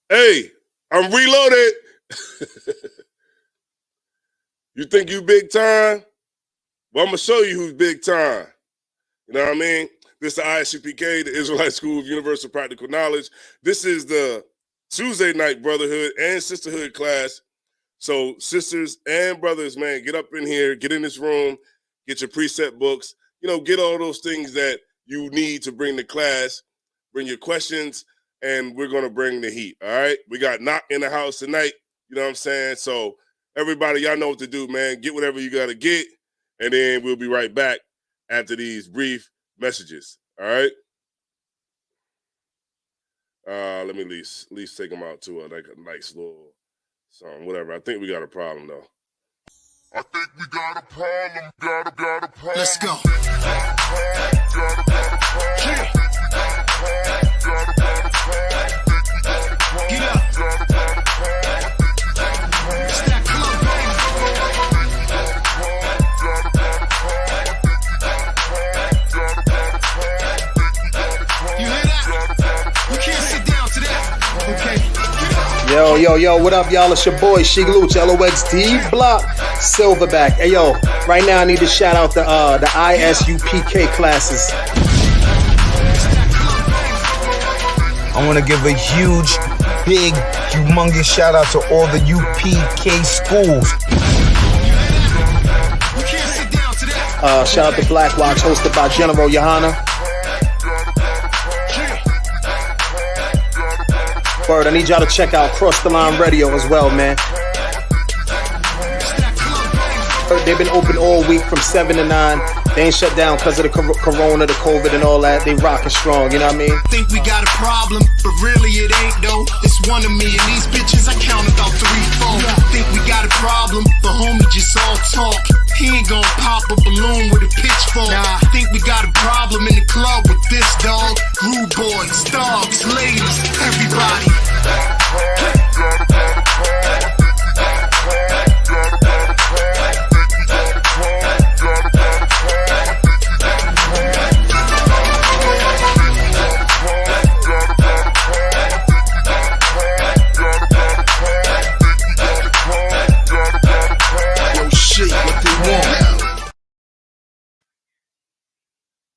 Hey, I'm reloaded. You think you big time? Well, I'm gonna show you who's big time. You know what I mean? This is the ISUPK, the Israelite School of Universal Practical Knowledge. This is the Tuesday night brotherhood and sisterhood class. So sisters and brothers, man, get up in here, get in this room, get your preset books, get all those things that you need to bring to class, bring your questions, and we're gonna bring the heat. All right. We got Knock in the house tonight. You know what I'm saying? So everybody, y'all know what to do, man. Get whatever you gotta get, and then we'll be right back after these brief messages. All right. Let me at least take them out to a nice little song, whatever. I think we got a problem though. I think we got a problem. Got a problem. Let's go. Get up. Stack club, baby. You hear that? You can't sit down to that. Okay. Yo, what up, y'all? It's your boy, Sheik Luch, LOXD Block, Silverback. Hey, yo, right now I need to shout out the ISUPK classes. I want to give a huge, big, humongous shout out to all the UPK schools. You can't sit down to that. Shout out to Black Watch, hosted by General Johanna. Bird, I need y'all to check out Cross the Line Radio as well, man. They've been open all week from 7 to 9. They ain't shut down because of the corona, the COVID, and all that. They rocking strong, you know what I mean? Think we got a problem, but really it ain't though. It's one of me and these bitches, I count about 3, 4. Think we got a problem, but homie just all talk. He ain't gon' pop a balloon with a pitchfork. Nah, think we got a problem in the club with this dog. Rude boys, dogs, ladies, everybody.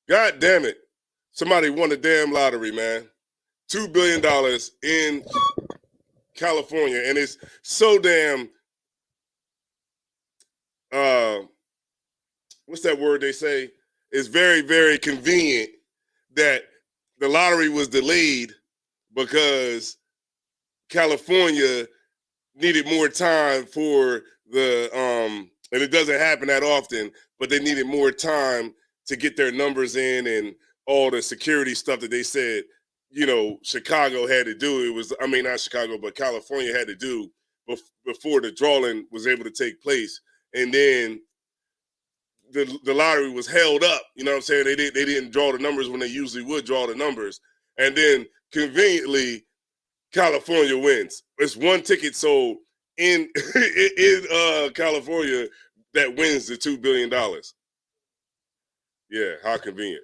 God damn it. Somebody won the damn lottery, man. $2 billion in California. And it's so damn, what's that word they say? It's very, very convenient that the lottery was delayed because California needed more time for the, and it doesn't happen that often, but they needed more time to get their numbers in and all the security stuff that they said, Chicago had to do. It was, not Chicago, but California had to do before the drawing was able to take place. And then the lottery was held up. You know what I'm saying? They didn't draw the numbers when they usually would draw the numbers. And then conveniently, California wins. It's one ticket sold in California that wins the $2 billion. Yeah, how convenient.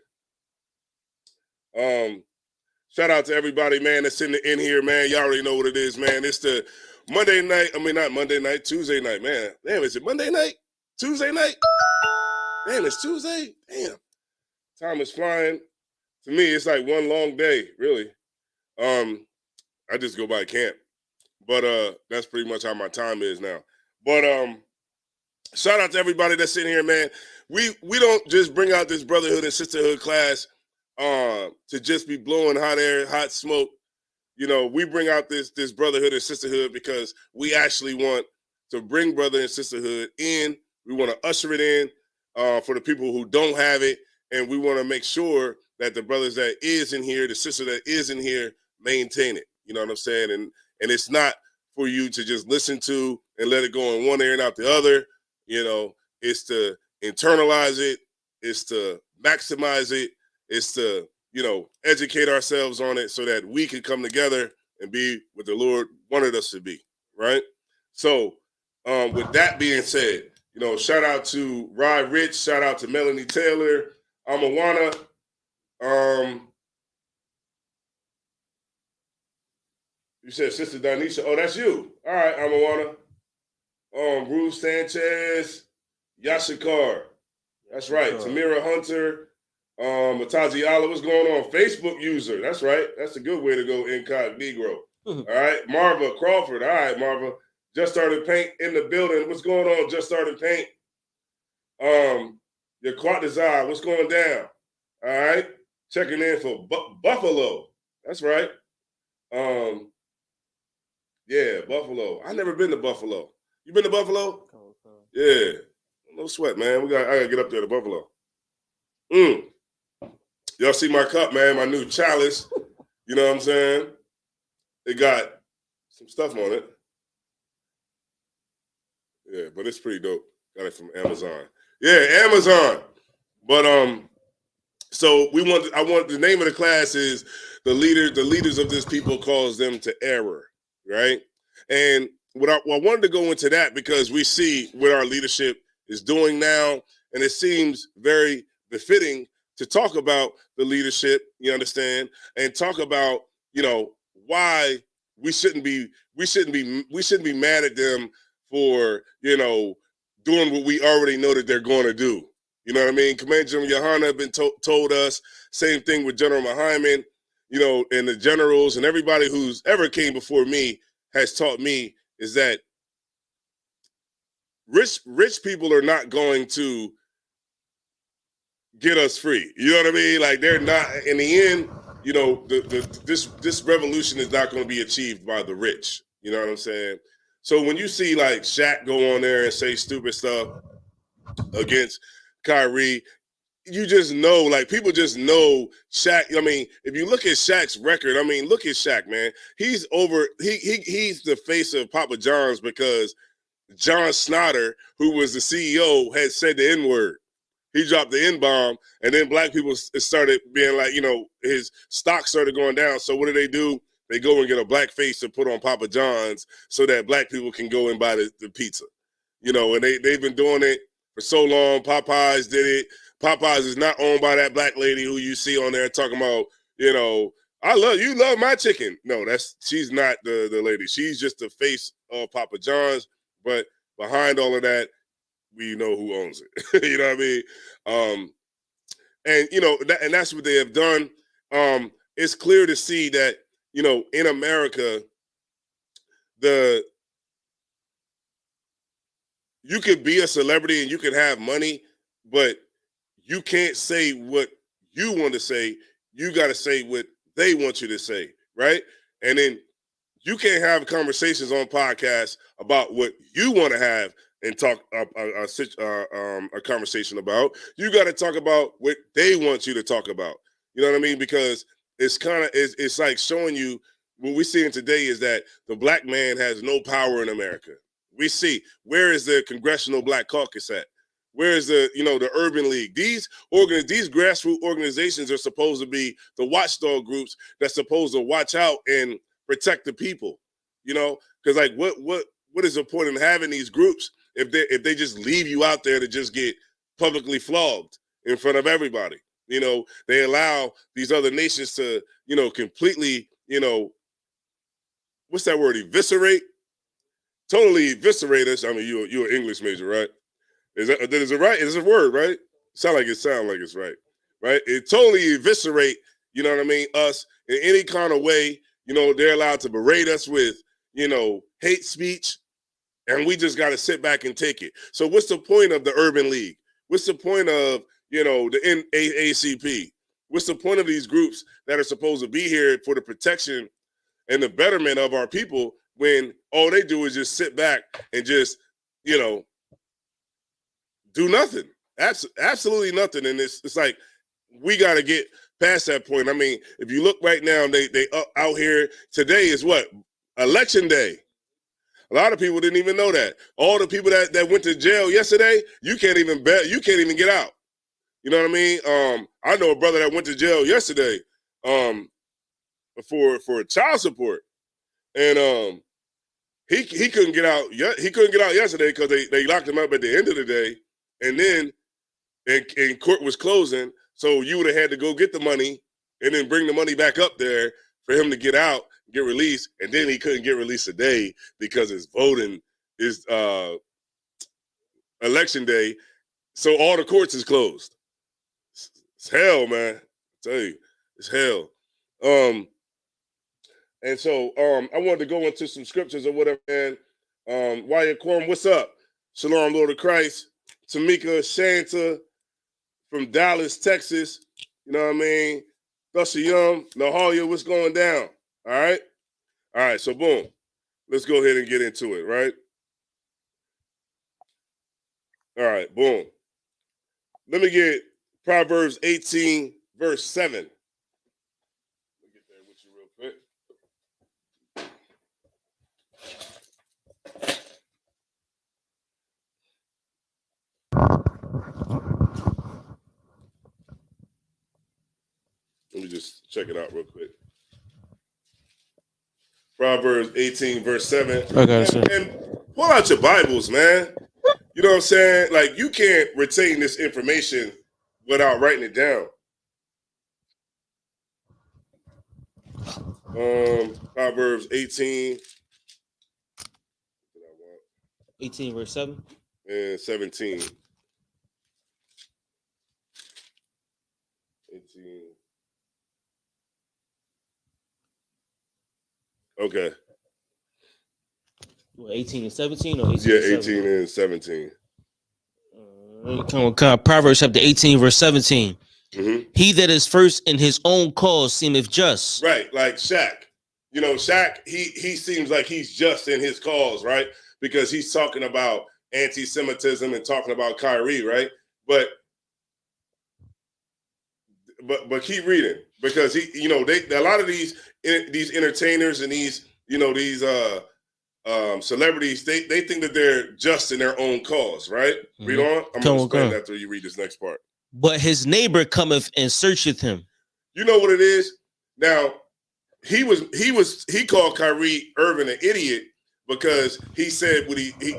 Shout out to everybody, man, that's in here, man. Y'all already know what it is, man. It's the Monday night. Not Monday night, Tuesday night, man. Damn, is it Monday night? Tuesday night? Damn, it's Tuesday? Damn. Time is flying. To me, it's like one long day, really. I just go by camp. But that's pretty much how my time is now. But shout out to everybody that's in here, man. We don't just bring out this brotherhood and sisterhood class to just be blowing hot air, hot smoke. We bring out this brotherhood and sisterhood because we actually want to bring brother and sisterhood in. We want to usher it in for the people who don't have it, and we want to make sure that the brothers that is in here, the sister that is in here, maintain it. You know what I'm saying? And it's not for you to just listen to and let it go in one ear and out the other. It's to internalize it. It's to maximize it. It's to, educate ourselves on it so that we can come together and be what the Lord wanted us to be, right? So with that being said, shout out to Rye Rich, shout out to Melanie Taylor, Amawana. You said Sister Donisha. Oh, that's you. All right, Amawana. Bruce Sanchez, Yashikar. That's right. Tamira Hunter, Matazi Allah. What's going on? Facebook user. That's right. That's a good way to go incognito. All right. Marva Crawford. All right, Marva. Just started paint in the building. What's going on? Just started paint. Your Quad Desire. What's going down? All right. Checking in for Buffalo. That's right. Yeah, Buffalo. I never been to Buffalo. You been to Buffalo? Yeah. No sweat, man. I gotta get up there to Buffalo. Y'all see my cup, man, my new chalice. You know what I'm saying? It got some stuff on it. Yeah, but it's pretty dope. Got it from Amazon. Yeah, Amazon. But so I want the name of the class is the leaders of this people cause them to error, right? And I wanted to go into that because we see what our leadership is doing now, and it seems very befitting to talk about the leadership, you understand, and talk about, why we shouldn't be mad at them for, doing what we already know that they're going to do. You know what I mean? Commander General Yohana have been told us, same thing with General Mahyman, and the generals and everybody who's ever came before me has taught me is that rich people are not going to get us free. You know what I mean? Like they're not. In the end, this revolution is not going to be achieved by the rich. You know what I'm saying? So when you see like Shaq go on there and say stupid stuff against Kyrie, you just know, like people just know Shaq. I mean, if you look at Shaq's record, look at Shaq, man. He's he's the face of Papa John's because John Snyder, who was the CEO, had said the N-word. He dropped the N-bomb, and then black people started being like, his stock started going down. So what do? They go and get a black face to put on Papa John's so that black people can go and buy the pizza. And they've been doing it for so long. Popeyes did it. Popeyes is not owned by that black lady who you see on there talking about, you love my chicken. No, she's not the lady. She's just the face of Papa John's. But behind all of that, we know who owns it. You know what I mean? And that's what they have done. It's clear to see that, in America, you could be a celebrity and you can have money, but you can't say what you want to say. You got to say what they want you to say, right? And then you can't have conversations on podcasts about what you want to have and talk a conversation about. You got to talk about what they want you to talk about. You know what I mean? Because it's like showing you what we're seeing today is that the black man has no power in America. We see, where is the Congressional Black Caucus at? Where is the Urban League? These grassroots organizations are supposed to be the watchdog groups that's supposed to watch out and protect the people, because like what is the point in having these groups if they just leave you out there to just get publicly flogged in front of everybody? They allow these other nations to, completely, what's that word? Eviscerate? Totally eviscerate us. You're an English major, right? Is it right? Is it a word, right? Sound like it's right? Right? It totally eviscerate, us in any kind of way. They're allowed to berate us with, hate speech, and we just got to sit back and take it. So what's the point of the Urban League? What's the point of, the NAACP? What's the point of these groups that are supposed to be here for the protection and the betterment of our people when all they do is just sit back and just, do nothing, absolutely nothing. And it's like, we got to get past that point. If you look right now, they out here today is what? Election day. A lot of people didn't even know that. All the people that went to jail yesterday, you can't even get out. You know what I mean? I know a brother that went to jail yesterday for child support. And he couldn't get out. He couldn't get out yesterday because they locked him up at the end of the day. And then and court was closing. So you would have had to go get the money and then bring the money back up there for him to get out. get released, and then he couldn't get released today because his voting is election day, so all the courts is closed. It's hell, man. I tell you, it's hell. And so I wanted to go into some scriptures or whatever, man. Wyatt Quorum, what's up? Shalom, Lord of Christ. Tamika Shanta from Dallas, Texas. You know what I mean? Thusha Young, Nahalia, what's going down? All right? All right, so boom. Let's go ahead and get into it, right? All right, boom. Let me get Proverbs 18, verse 7. Let me get there with you real quick. Let me just check it out real quick. Proverbs 18, verse 7. Okay, sir. And pull out your Bibles, man. You know what I'm saying? Like, you can't retain this information without writing it down. Proverbs 18. 18 verse 7. And 17. 18. Okay. What, 18 and 17 or 18 Yeah, and 18 and 17. Come on, Proverbs chapter 18 verse 17. Mm-hmm. He that is first in his own cause seemeth just. Right, like Shaq. You know, Shaq, he seems like he's just in his cause, right? Because he's talking about anti-Semitism and talking about Kyrie, right? But keep reading, because he, you know, a lot of these entertainers and these, you know, these celebrities, they think that they're just in their own cause, right? Mm-hmm. Read on. I'm gonna explain that after you read this next part. But his neighbor cometh and searcheth him. You know what it is? Now, he called Kyrie Irving an idiot because he said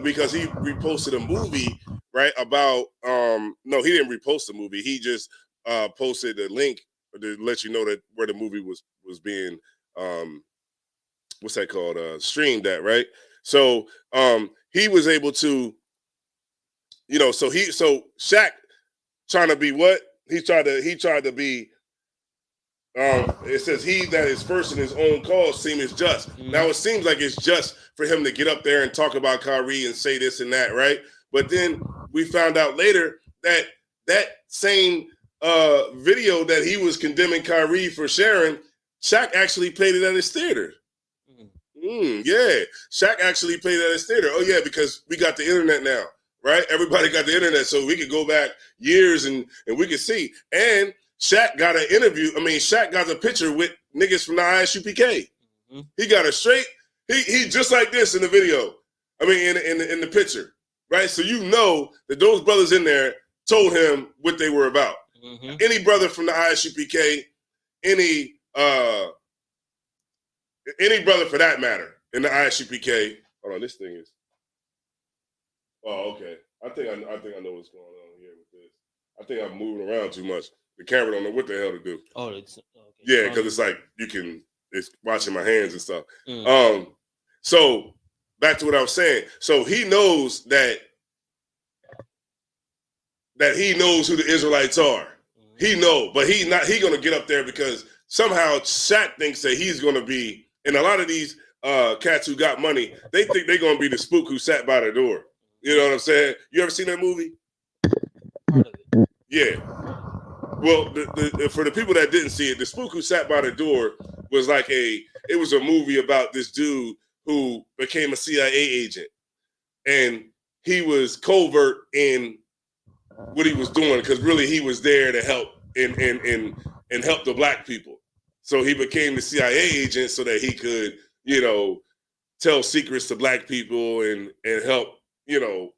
because he reposted a movie, right? About no, he didn't repost the movie. He just posted a link to let you know that where the movie was being what's that called? Streamed at, right? So he was able to, you know, so Shaq trying to be what? He tried to be it says he that is first in his own cause seems just. Mm-hmm. Now it seems like it's just for him to get up there and talk about Kyrie and say this and that, right? But then we found out later that same video that he was condemning Kyrie for sharing, Shaq actually played it at his theater. Yeah, Shaq actually played it at his theater. Oh yeah, because we got the internet now, right? Everybody got the internet, so we could go back years and we could see. And Shaq got an interview. I mean, Shaq got a picture with niggas from the ISUPK. Mm-hmm. He got a straight. He just like this in the video. I mean, in the picture, right? So you know that those brothers in there told him what they were about. Mm-hmm. Any brother from the ISUPK, any brother for that matter in the ISUPK. Hold on, this thing is. Oh, okay. I think I know what's going on here with this. I think I'm moving around too much. The camera don't know what the hell to do. Oh, it's okay. Yeah, because it's like it's watching my hands and stuff. Mm. So back to what I was saying. So he knows that he knows who the Israelites are. Mm. He know, but he gonna get up there because somehow Shaq thinks that he's gonna be, and a lot of these cats who got money, they think they're gonna be the spook who sat by the door. You know what I'm saying? You ever seen that movie? Yeah. Well, for the people that didn't see it, the spook who sat by the door was like it was a movie about this dude who became a CIA agent, and he was covert in what he was doing because really he was there to help and help the black people. So he became the CIA agent so that he could, you know, tell secrets to black people and help, you know,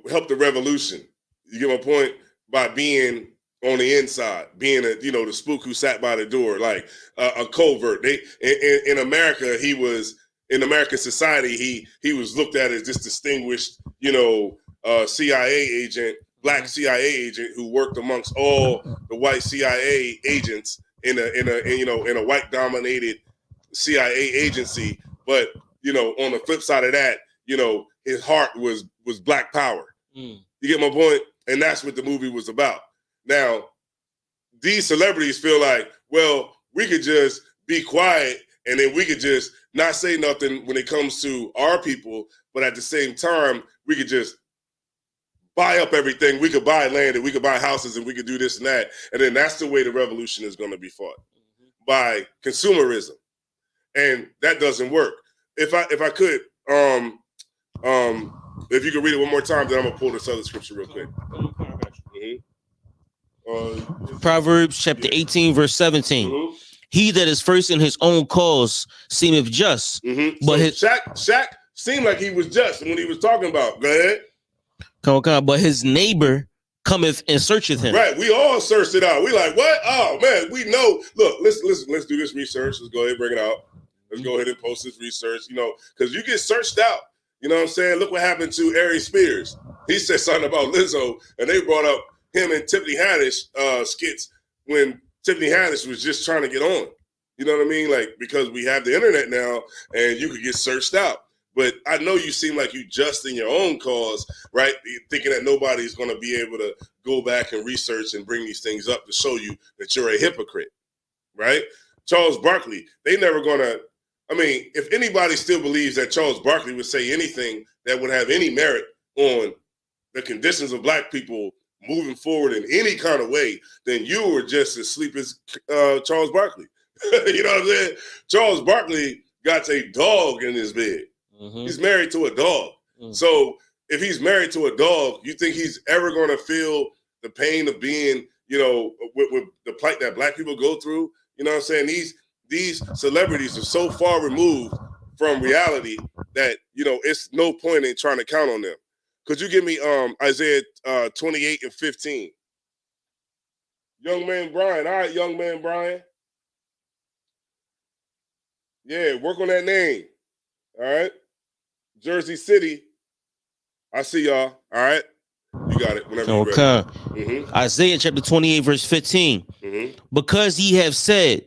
help the revolution. You get my point? By being on the inside, being the spook who sat by the door, like a covert. In America, he was in American society. He was looked at as this distinguished, CIA agent, black CIA agent who worked amongst all the white CIA agents in a white dominated CIA agency, but on the flip side of that, his heart was Black power. You get my point? And that's what the movie was about. Now, these celebrities feel like, well, we could just be quiet and then we could just not say nothing when it comes to our people, but at the same time, we could just buy up everything. We could buy land and we could buy houses and we could do this and that. And then that's the way the revolution is going to be fought, by consumerism. And that doesn't work. If I could, if you could read it one more time, then I'm gonna pull this other scripture real quick. Proverbs chapter 18, verse 17. He that is first in his own cause seemeth just, but so Shaq seemed like he was just when he was talking about. Go ahead. But his neighbor cometh and searcheth him. Right, we all searched it out. We like, what? Oh man, we know. Look, let's do this research. Let's go ahead and bring it out. Let's go ahead and post this research. Because you get searched out. You know what I'm saying? Look what happened to Ari Spears. He said something about Lizzo, and they brought up him and Tiffany Haddish skits when Tiffany Haddish was just trying to get on. You know what I mean? Like, because we have the internet now, and you could get searched out. But I know you seem like you just in your own cause, right? Thinking that nobody's going to be able to go back and research and bring these things up to show you that you're a hypocrite, right? Charles Barkley, they never going to, if anybody still believes that Charles Barkley would say anything that would have any merit on the conditions of Black people moving forward in any kind of way, then you were just as asleep as Charles Barkley. You know what I'm saying? Charles Barkley got a dog in his bed. He's married to a dog. So if he's married to a dog, you think he's ever going to feel the pain of being, with the plight that Black people go through? You know what I'm saying? These celebrities are so far removed from reality that, it's no point in trying to count on them. Could you give me Isaiah 28 and 15? Young man Brian. All right, young man Brian. Yeah, work on that name. All right. Jersey City. I see y'all. All right. You got it. Whenever you're ready. Isaiah chapter 28, verse 15. Because ye have said,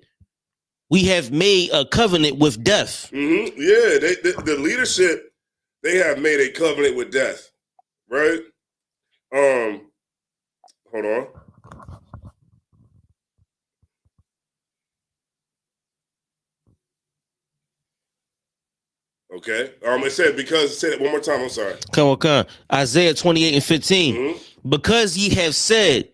we have made a covenant with death. Yeah, the leadership, they have made a covenant with death. Right? Hold on. Okay. It said it one more time. I'm sorry. Come on. Isaiah 28 and 15. Because ye have said,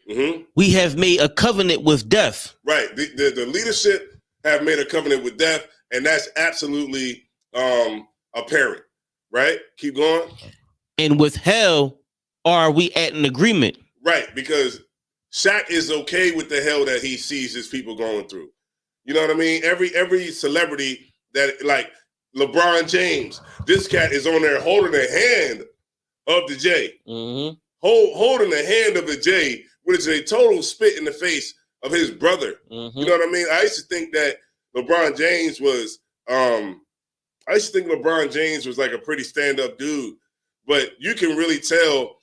we have made a covenant with death. Right. The leadership have made a covenant with death, and that's absolutely apparent. Right? Keep going. And with hell are we at an agreement. Right, because Shaq is okay with the hell that he sees his people going through. You know what I mean? Every celebrity that, like LeBron James, this cat is on there holding the hand of the J. Holding the hand of the J, which is a total spit in the face of his brother. You know what I mean? I used to think that LeBron James was like a pretty stand-up dude, but you can really tell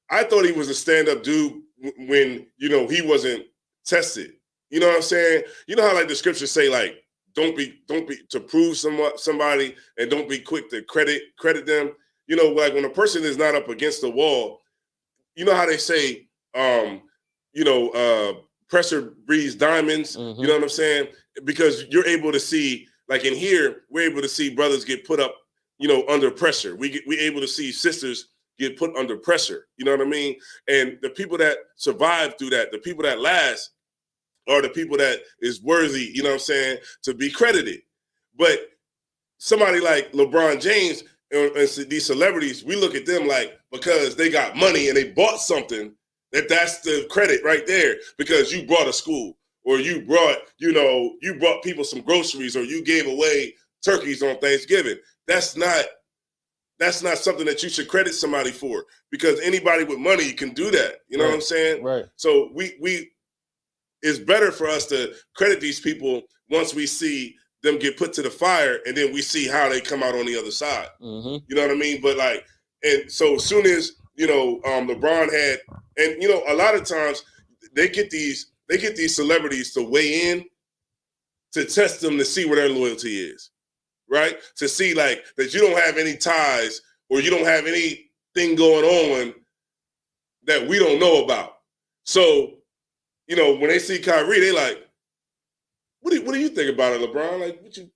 I thought he was a stand-up dude when he wasn't tested. You know what I'm saying? You know how like the scriptures say, like, don't be to prove somebody, and don't be quick to credit them. Like when a person is not up against the wall, you know how they say, pressure breeds diamonds. You know what I'm saying? Because you're able to see, like in here, we're able to see brothers get put up, under pressure. We're able to see sisters get put under pressure. You know what I mean? And the people that survive through that, the people that last, are the people that is worthy, you know what I'm saying, to be credited. But somebody like LeBron James and these celebrities, we look at them like, because they got money and they bought something, that's the credit right there, because you brought a school, or you brought people some groceries, or you gave away turkeys on Thanksgiving. That's not something that you should credit somebody for, because anybody with money can do that. You know what I'm saying? Right. So it's better for us to credit these people once we see them get put to the fire, and then we see how they come out on the other side. You know what I mean? But and so as soon as LeBron had, and a lot of times they get these they get these celebrities to weigh in to test them to see where their loyalty is, right? To see like that you don't have any ties or you don't have anything going on that we don't know about. So, you know, when they see Kyrie, they like, what do you think about it, LeBron? Like, what you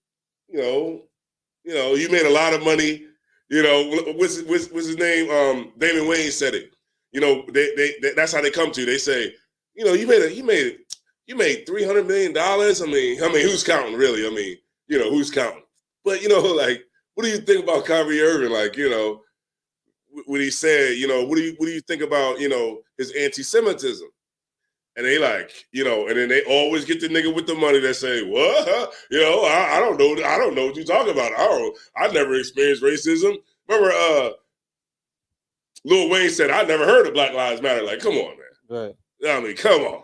made a lot of money. You know, what's his name? Damon Wayne said it. You know, they that's how they come to you. They say, you know, you made $300 million. I mean, who's counting really? I mean, you know, who's counting? But you know, like, what do you think about Kyrie Irving? Like, you know, what he said. You know, what do you think about, you know, his anti-Semitism? And they like, you know, and then they always get the nigga with the money that say, what? You know, I don't know what you're talking about. I never experienced racism. Remember, Lil Wayne said, I never heard of Black Lives Matter. Like, come on, man. Right. I mean, come on.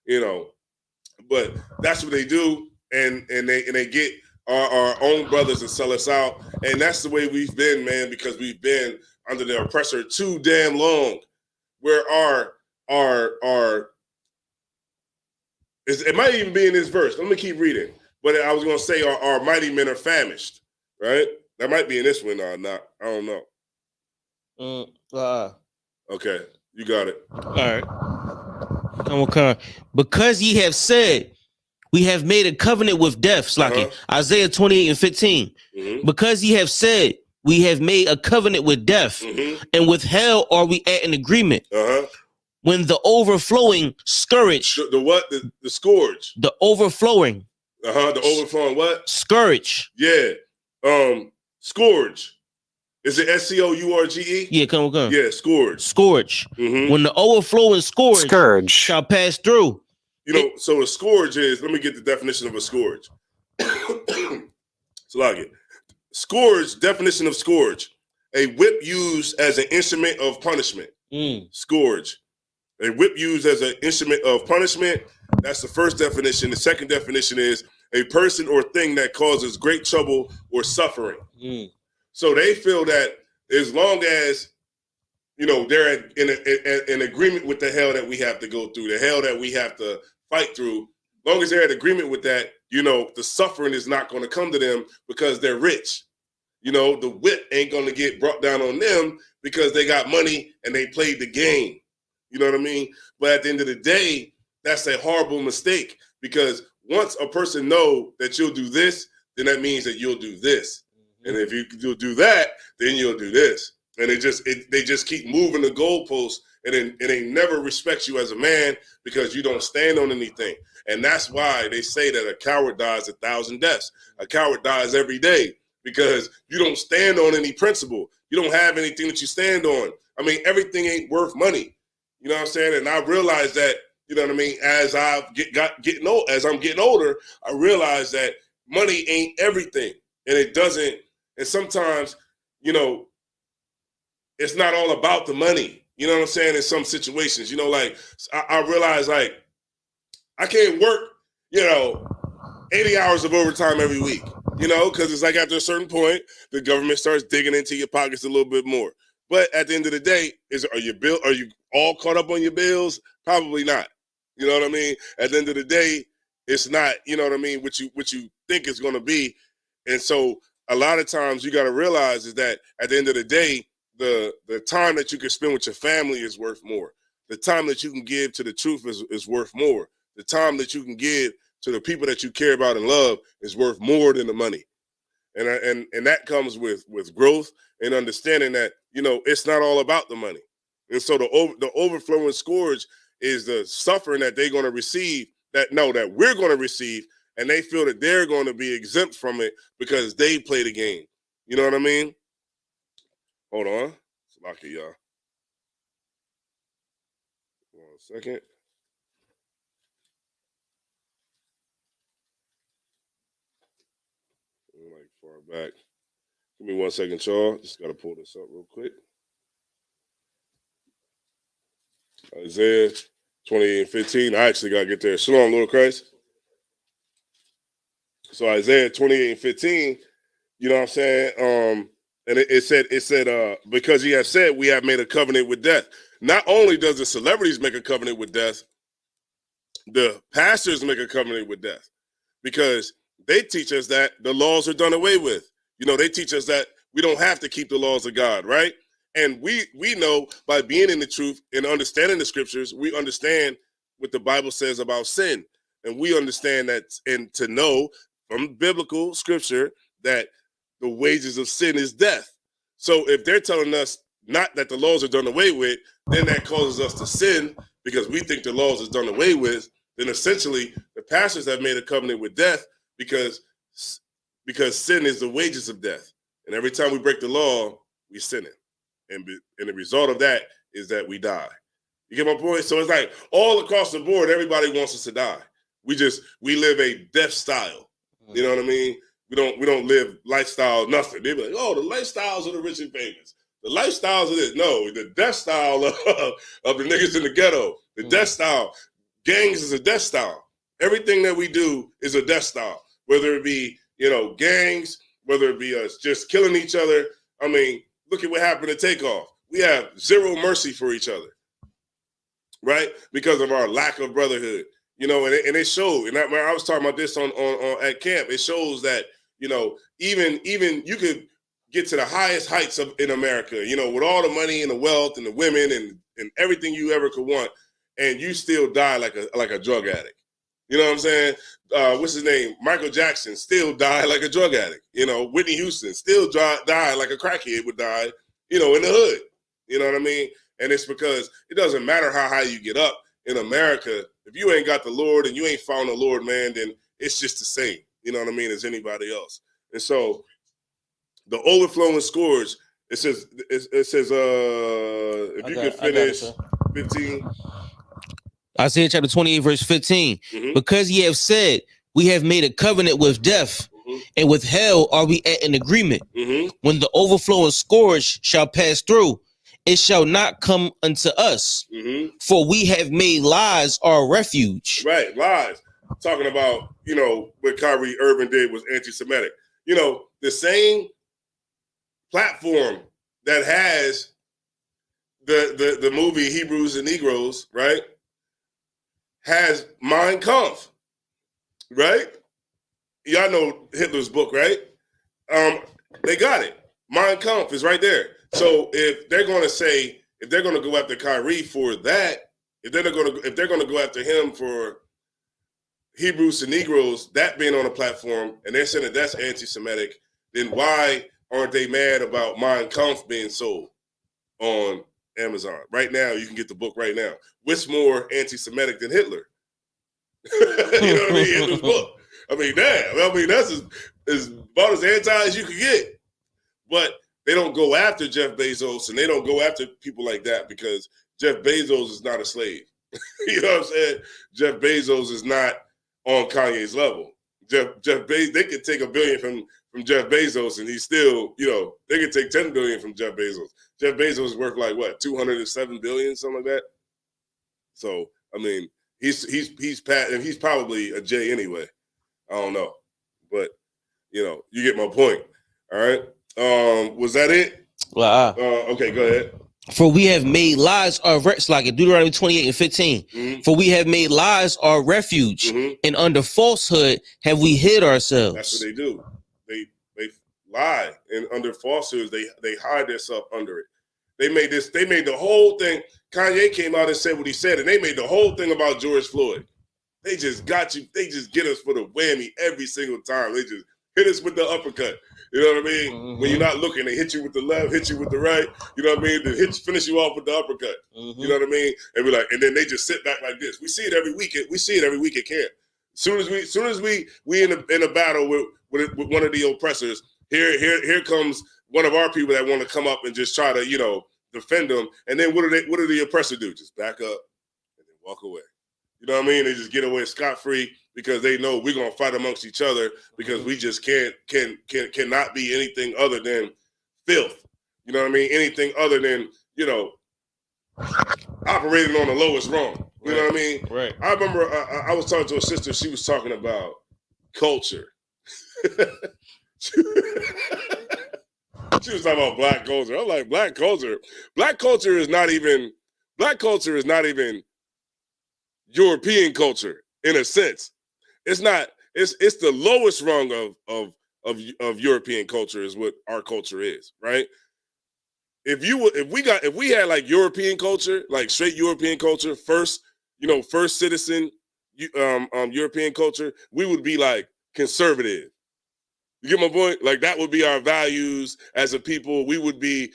You know, but that's what they do. And they get our own brothers and sell us out. And that's the way we've been, man, because we've been under the oppressor too damn long. Where it might even be in this verse. Let me keep reading. But I was going to say our mighty men are famished, right? That might be in this one or not. I don't know. Okay, you got it. All right. Okay. Because ye have said, we have made a covenant with death, Slaki. Isaiah 28:15. Mm-hmm. Because ye have said, we have made a covenant with death, and with hell are we at an agreement. When the overflowing scourge. The what? The scourge. The overflowing. The overflowing what? Scourge. Yeah. Scourge. Is it SCOURGE? Yeah, come on. Yeah, scourge. Scourge. Mm-hmm. When the overflowing scourge shall pass through. You know, so a scourge is, let me get the definition of a scourge. So like it. Scourge, definition of scourge. A whip used as an instrument of punishment. Scourge. A whip used as an instrument of punishment. That's the first definition. The second definition is a person or thing that causes great trouble or suffering. So they feel that as long as, you know, they're in agreement with the hell that we have to go through, the hell that we have to fight through, as long as they're in agreement with that, you know, the suffering is not going to come to them because they're rich. You know, the whip ain't going to get brought down on them because they got money and they played the game. You know what I mean? But at the end of the day, that's a horrible mistake because once a person know that you'll do this, then that means that you'll do this. And if you'll do that, then you'll do this. And they just keep moving the goalposts and they never respect you as a man because you don't stand on anything. And that's why they say that a coward dies 1,000 deaths. A coward dies every day because you don't stand on any principle. You don't have anything that you stand on. I mean, everything ain't worth money. You know what I'm saying? And I realized that, you know what I mean, as I'm getting older, I realized that money ain't everything. And it doesn't, and sometimes, you know, it's not all about the money. You know what I'm saying? In some situations, you know, like I realize like I can't work, you know, 80 hours of overtime every week, you know, because it's like after a certain point, the government starts digging into your pockets a little bit more. But at the end of the day, are you all caught up on your bills? Probably not. You know what I mean? At the end of the day, it's not, you know what I mean, what you think it's going to be. And so a lot of times you got to realize is that at the end of the day, the time that you can spend with your family is worth more. The time that you can give to the truth is worth more. The time that you can give to the people that you care about and love is worth more than the money. And that comes with growth and understanding that, you know, it's not all about the money. And so the overflowing scourge is the suffering that they're going to receive that we're going to receive. And they feel that they're going to be exempt from it because they play the game. You know what I mean? Hold on. It's lucky, y'all. 1 second. Like far back. Give me 1 second, y'all. Just got to pull this up real quick. Isaiah 28:15. I actually got to get there. Shalom, Lord Christ. So Isaiah 28:15, you know what I'm saying? And it said, because he has said, we have made a covenant with death. Not only does the celebrities make a covenant with death, the pastors make a covenant with death because they teach us that the laws are done away with. You know, they teach us that we don't have to keep the laws of God, right? And we know by being in the truth and understanding the scriptures, we understand what the Bible says about sin. And we understand that, and to know from biblical scripture that the wages of sin is death. So if they're telling us not that the laws are done away with, then that causes us to sin because we think the laws is done away with. Then essentially the pastors have made a covenant with death because sin is the wages of death. And every time we break the law, we sin it. And the result of that is that we die. You get my point? So it's like all across the board, everybody wants us to die. We live a death style. You know what I mean? We don't live lifestyle, nothing. They be like, oh, the lifestyles of the rich and famous. The lifestyles of this. No, the death style of the niggas in the ghetto. The death style. Gangs is a death style. Everything that we do is a death style. Whether it be, gangs, whether it be us just killing each other. I mean, look at what happened at Takeoff. We have zero mercy for each other, right? Because of our lack of brotherhood, and it showed. And I was talking about this on at camp. It shows that, even you could get to the highest heights in America, with all the money and the wealth and the women and everything you ever could want, and you still die like a drug addict. You know what I'm saying? What's his name? Michael Jackson still died like a drug addict. Whitney Houston still died like a crackhead would die, in the hood. You know what I mean? And it's because it doesn't matter how high you get up in America. If you ain't got the Lord and you ain't found the Lord, man, then it's just the same, as anybody else. And so the overflowing scores, it says, if you can finish 15. Isaiah chapter 28, verse 15. Because ye have said, we have made a covenant with death, and with hell are we at an agreement. When the overflowing scourge shall pass through, it shall not come unto us. For we have made lies our refuge. Right, lies. Talking about, what Kyrie Irving did was anti-Semitic. The same platform that has the movie Hebrews and Negroes, right, has Mein Kampf, right? Y'all know Hitler's book, right? They got it. Mein Kampf is right there. So if they're going to go after Kyrie for that, if they're going to go after him for Hebrews and Negroes, that being on a platform, and they're saying that that's anti-Semitic, then why aren't they mad about Mein Kampf being sold on Amazon? Right now, you can get the book right now. What's more anti-Semitic than Hitler? You know what I mean? Hitler's book. I mean, damn. I mean, that's as about as anti as you could get. But they don't go after Jeff Bezos and they don't go after people like that because Jeff Bezos is not a slave. You know what I'm saying? Jeff Bezos is not on Kanye's level. Jeff Bezos, they could take $1 billion from Jeff Bezos and he's still, they could take $10 billion from Jeff Bezos. Jeff Bezos is worth like what, $207 billion, something like that. So I mean, he's probably a J anyway. I don't know, but you get my point. All right. Was that it? Well, okay, go ahead. For we have made lies our like in Deuteronomy 28 and 15. For we have made lies our refuge, and under falsehood have we hid ourselves. That's what they do. They lie, and under falsehoods they hide themselves under it. They made the whole thing. Kanye came out and said what he said, and they made the whole thing about George Floyd. They just got you. They just get us for the whammy every single time. They just hit us with the uppercut. You know what I mean? When you're not looking, they hit you with the left, hit you with the right. You know what I mean? They finish you off with the uppercut. You know what I mean? And be like, and then they just sit back like this. We see it every week. We see it every week at camp. Soon as we in a battle with one of the oppressors, here comes one of our people that want to come up and just try to defend them. And then what do the oppressor do? Just back up and then walk away. You know what I mean? They just get away scot-free because they know we're gonna fight amongst each other because we just cannot be anything other than filth. You know what I mean? Anything other than operating on the lowest rung. You know what I mean? Right. I remember I was talking to a sister. She was talking about culture. She was talking about black culture. I'm like, black culture. Black culture is not even European culture in a sense. It's not. It's the lowest rung of European culture is what our culture is, right? If we had like European culture, like straight European culture, first citizen European culture, we would be like conservative. You get my point? Like that would be our values as a people. We would be,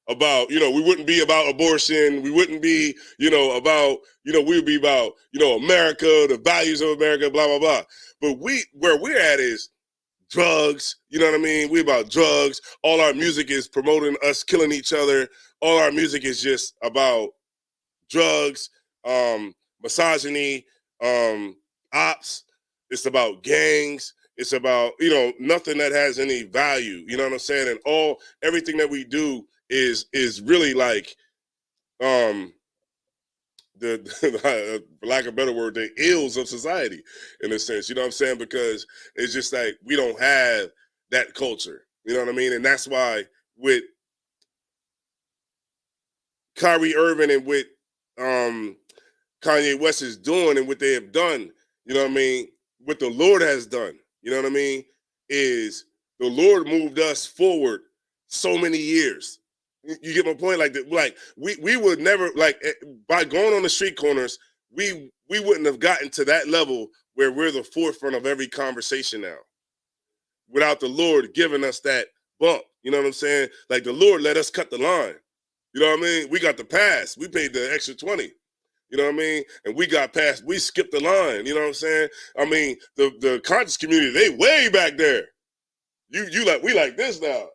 about, we wouldn't be about abortion. We wouldn't be, about, we would be about, America, the values of America, blah, blah, blah. But where we're at is drugs, you know what I mean? We about drugs. All our music is promoting us killing each other. All our music is just about drugs, misogyny, ops. It's about gangs. It's about, nothing that has any value. You know what I'm saying? And everything that we do is really like the for lack of a better word, the ills of society in a sense. You know what I'm saying? Because it's just like we don't have that culture. You know what I mean? And that's why with Kyrie Irving and with Kanye West is doing and what they have done, you know what I mean? What the Lord has done, you know what I mean? Is the Lord moved us forward so many years. You get my point? Like we would never, like, by going on the street corners, we wouldn't have gotten to that level where we're the forefront of every conversation now without the Lord giving us that bump. You know what I'm saying? Like the Lord let us cut the line. You know what I mean? We got the pass. We paid the extra 20. You know what I mean? And we got past, we skipped the line. You know what I'm saying? I mean, the conscious community, they way back there. You like, we like this now.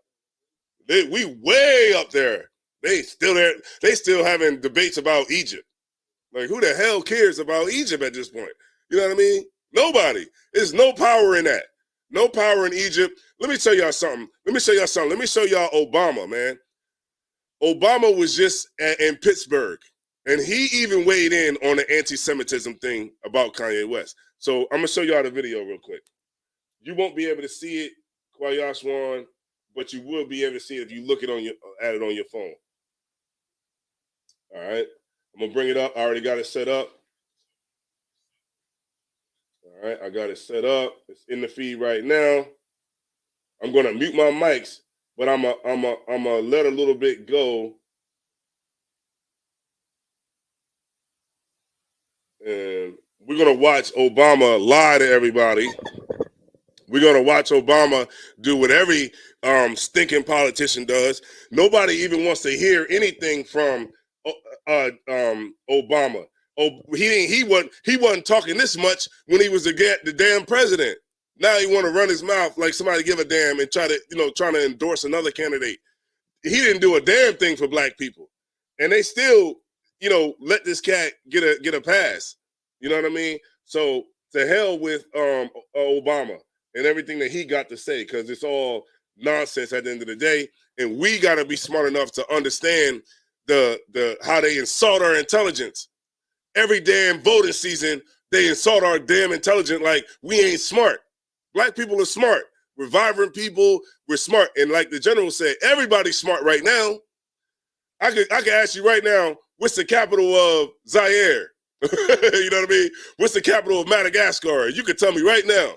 We way up there. They still there. They still having debates about Egypt. Like, who the hell cares about Egypt at this point? You know what I mean? Nobody. There's no power in that. No power in Egypt. Let me tell y'all something. Let me show y'all Obama, man. Obama was just in Pittsburgh, and he even weighed in on the anti-Semitism thing about Kanye West. So I'm gonna show y'all the video real quick. You won't be able to see it, Kwayashwan, but you will be able to see it if you look at it on your phone. All right, I'm gonna bring it up. I already got it set up. All right, I got it set up. It's in the feed right now. I'm gonna mute my mics, but I'm a let a little bit go. And we're gonna watch Obama lie to everybody. We're gonna watch Obama do what every stinking politician does. Nobody even wants to hear anything from Obama. Oh, he wasn't talking this much when he was the damn president. Now he want to run his mouth like somebody give a damn and trying to endorse another candidate. He didn't do a damn thing for black people, and they still, let this cat get a pass. You know what I mean? So to hell with Obama and everything that he got to say, because it's all nonsense at the end of the day. And we got to be smart enough to understand the how they insult our intelligence. Every damn voting season, they insult our damn intelligence like we ain't smart. Black people are smart. We're vibrant people. We're smart. And like the general said, everybody's smart right now. I could ask you right now, what's the capital of Zaire? You know what I mean? What's the capital of Madagascar? You could tell me right now.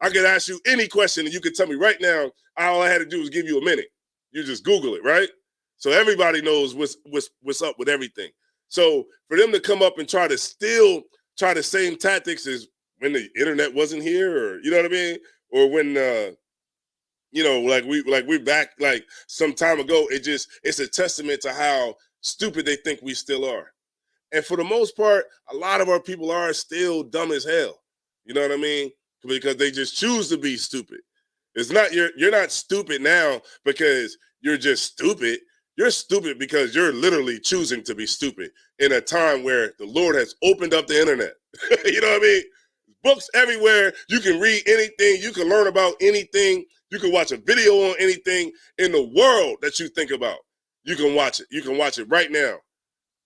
I could ask you any question and you could tell me right now. All I had to do was give you a minute. You just Google it, right? So everybody knows what's up with everything. So for them to come up and try the same tactics as when the internet wasn't here, or you know what I mean, or when like we back like some time ago, it's a testament to how stupid they think we still are. And for the most part, a lot of our people are still dumb as hell. You know what I mean? Because they just choose to be stupid. It's not you're not stupid now because you're just stupid. You're stupid because you're literally choosing to be stupid in a time where the Lord has opened up the internet. You know what I mean? Books everywhere. You can read anything. You can learn about anything. You can watch a video on anything in the world that you think about. You can watch it. You can watch it right now.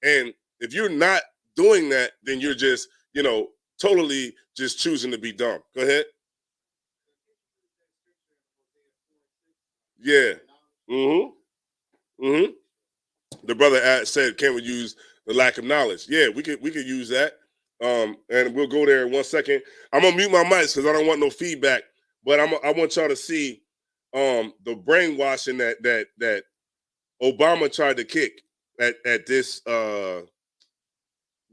And if you're not doing that, then you're just, totally just choosing to be dumb. Go ahead. Yeah. Mm-hmm. Mm-hmm. The brother said, can we use the lack of knowledge. Yeah, we could use that. And we'll go there in 1 second. I'm gonna mute my mics because I don't want no feedback. But I want y'all to see the brainwashing that Obama tried to kick at this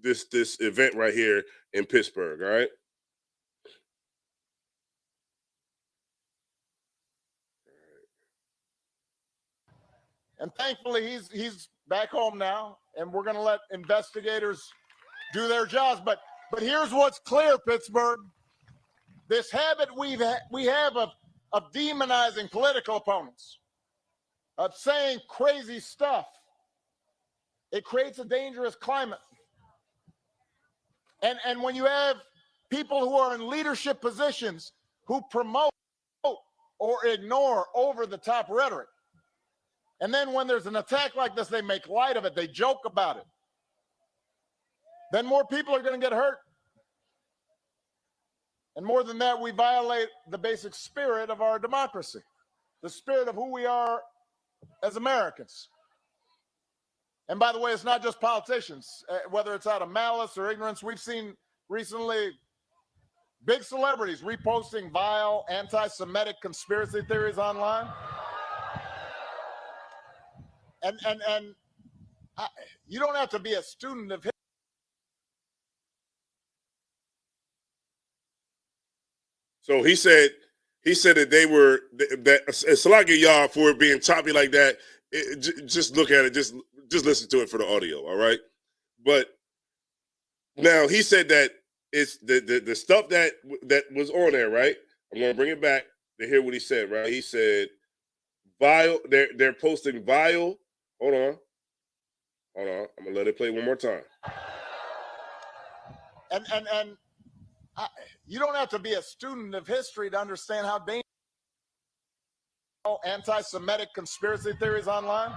this event right here in Pittsburgh. All right. And thankfully, he's back home now, and we're going to let investigators do their jobs. But here's what's clear, Pittsburgh: this habit we have of demonizing political opponents, of saying crazy stuff, it creates a dangerous climate. And when you have people who are in leadership positions who promote or ignore over-the-top rhetoric, and then when there's an attack like this, they make light of it, they joke about it, then more people are going to get hurt. And more than that, we violate the basic spirit of our democracy, the spirit of who we are as Americans. And by the way, it's not just politicians, whether it's out of malice or ignorance. We've seen recently big celebrities reposting vile anti-Semitic conspiracy theories online. And you don't have to be a student of history. So he said that they were that Salakia y'all for it being choppy like that. Just look at it. Just listen to it for the audio. All right. But now he said that it's the stuff that was on there. Right. I'm going to bring it back to hear what he said. Right. He said vile. They're posting vile. Hold on. I'm gonna let it play one more time. And you don't have to be a student of history to understand how dangerous anti-Semitic conspiracy theories online.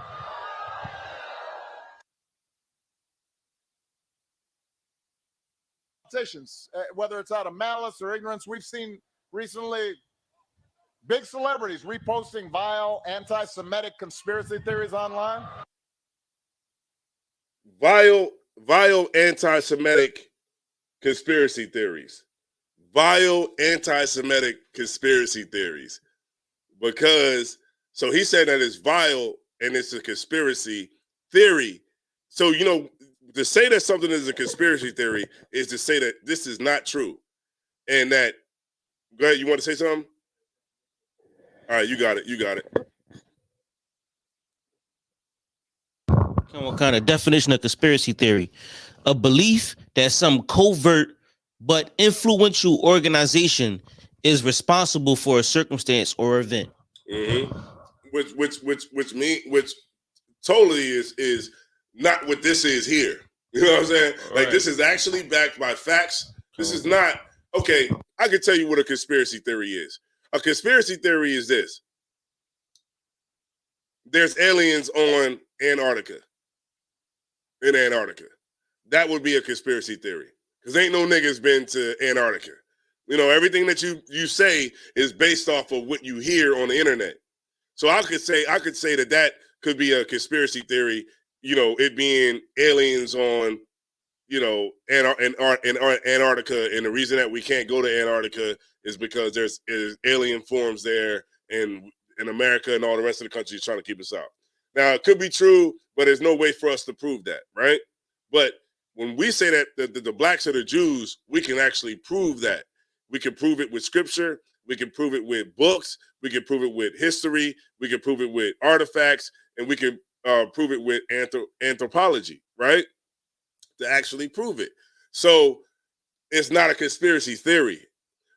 Politicians, whether it's out of malice or ignorance, we've seen recently big celebrities reposting vile anti-Semitic conspiracy theories online. Vile anti-Semitic conspiracy theories. Vile anti-Semitic conspiracy theories. Because, so he said that it's vile and it's a conspiracy theory. So, you know, to say that something is a conspiracy theory is to say that this is not true. And that, go ahead, you want to say something? All right, you got it. What kind of definition of conspiracy theory? A belief that some covert but influential organization is responsible for a circumstance or event. Mm-hmm. Which totally is not what this is here. You know what I'm saying? Right. Like, this is actually backed by facts. This is not, okay, I can tell you what a conspiracy theory is. A conspiracy theory is this. There's aliens on Antarctica. In Antarctica. That would be a conspiracy theory. Because ain't no niggas been to Antarctica. You know, everything that you say is based off of what you hear on the internet. So I could say that could be a conspiracy theory, you know, it being aliens on, you know, Antarctica, and the reason that we can't go to Antarctica is because there's alien forms there, and in America and all the rest of the country is trying to keep us out. Now, it could be true, but there's no way for us to prove that, right? But when we say that the blacks are the Jews, we can actually prove that. We can prove it with scripture. We can prove it with books. We can prove it with history. We can prove it with artifacts, and we can prove it with anthropology, right? To actually prove it. So it's not a conspiracy theory,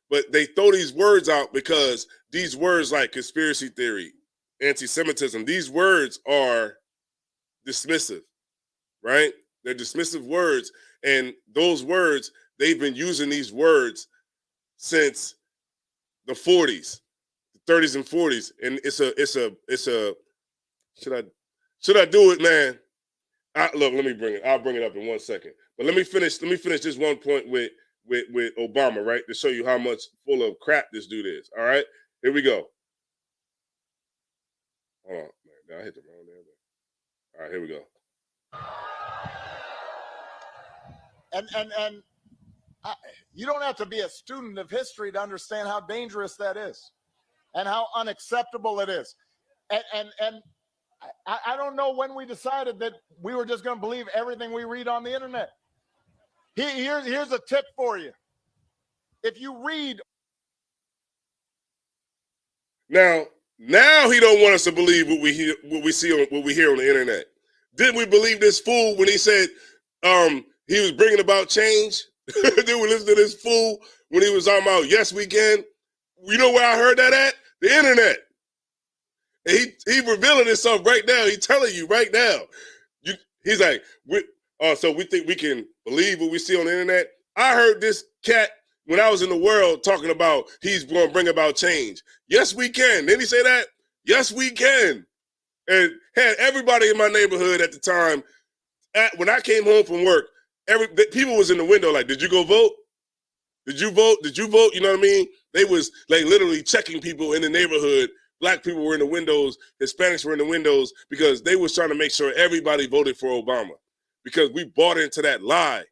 but they throw these words out because these words like conspiracy theory, anti-Semitism, these words are dismissive, right? They're dismissive words, and those words, they've been using these words since the 40s, the 30s and 40s, and it's a. Should I do it, man? Look, let me bring it. I'll bring it up in 1 second. But let me finish this one point with Obama, right? To show you how much full of crap this dude is. All right, here we go. Hold on, man. I hit the wrong there. All right, here we go. You don't have to be a student of history to understand how dangerous that is and how unacceptable it is. And I don't know when we decided that we were just going to believe everything we read on the internet. Here's a tip for you. If you read. Now he don't want us to believe what we hear on the internet. Didn't we believe this fool when he said he was bringing about change? Did we listen to this fool when he was talking about yes we can? You know where I heard that at? The internet. And he revealing himself right now. He's telling you right now. He's like, so we think we can believe what we see on the internet? I heard this cat when I was in the world talking about he's going to bring about change. Yes, we can. Didn't he say that? Yes, we can. And had everybody in my neighborhood at the time, when I came home from work, people was in the window like, did you go vote? Did you vote? Did you vote? You know what I mean? They was like literally checking people in the neighborhood. Black people were in the windows. Hispanics were in the windows because they was trying to make sure everybody voted for Obama because we bought into that lie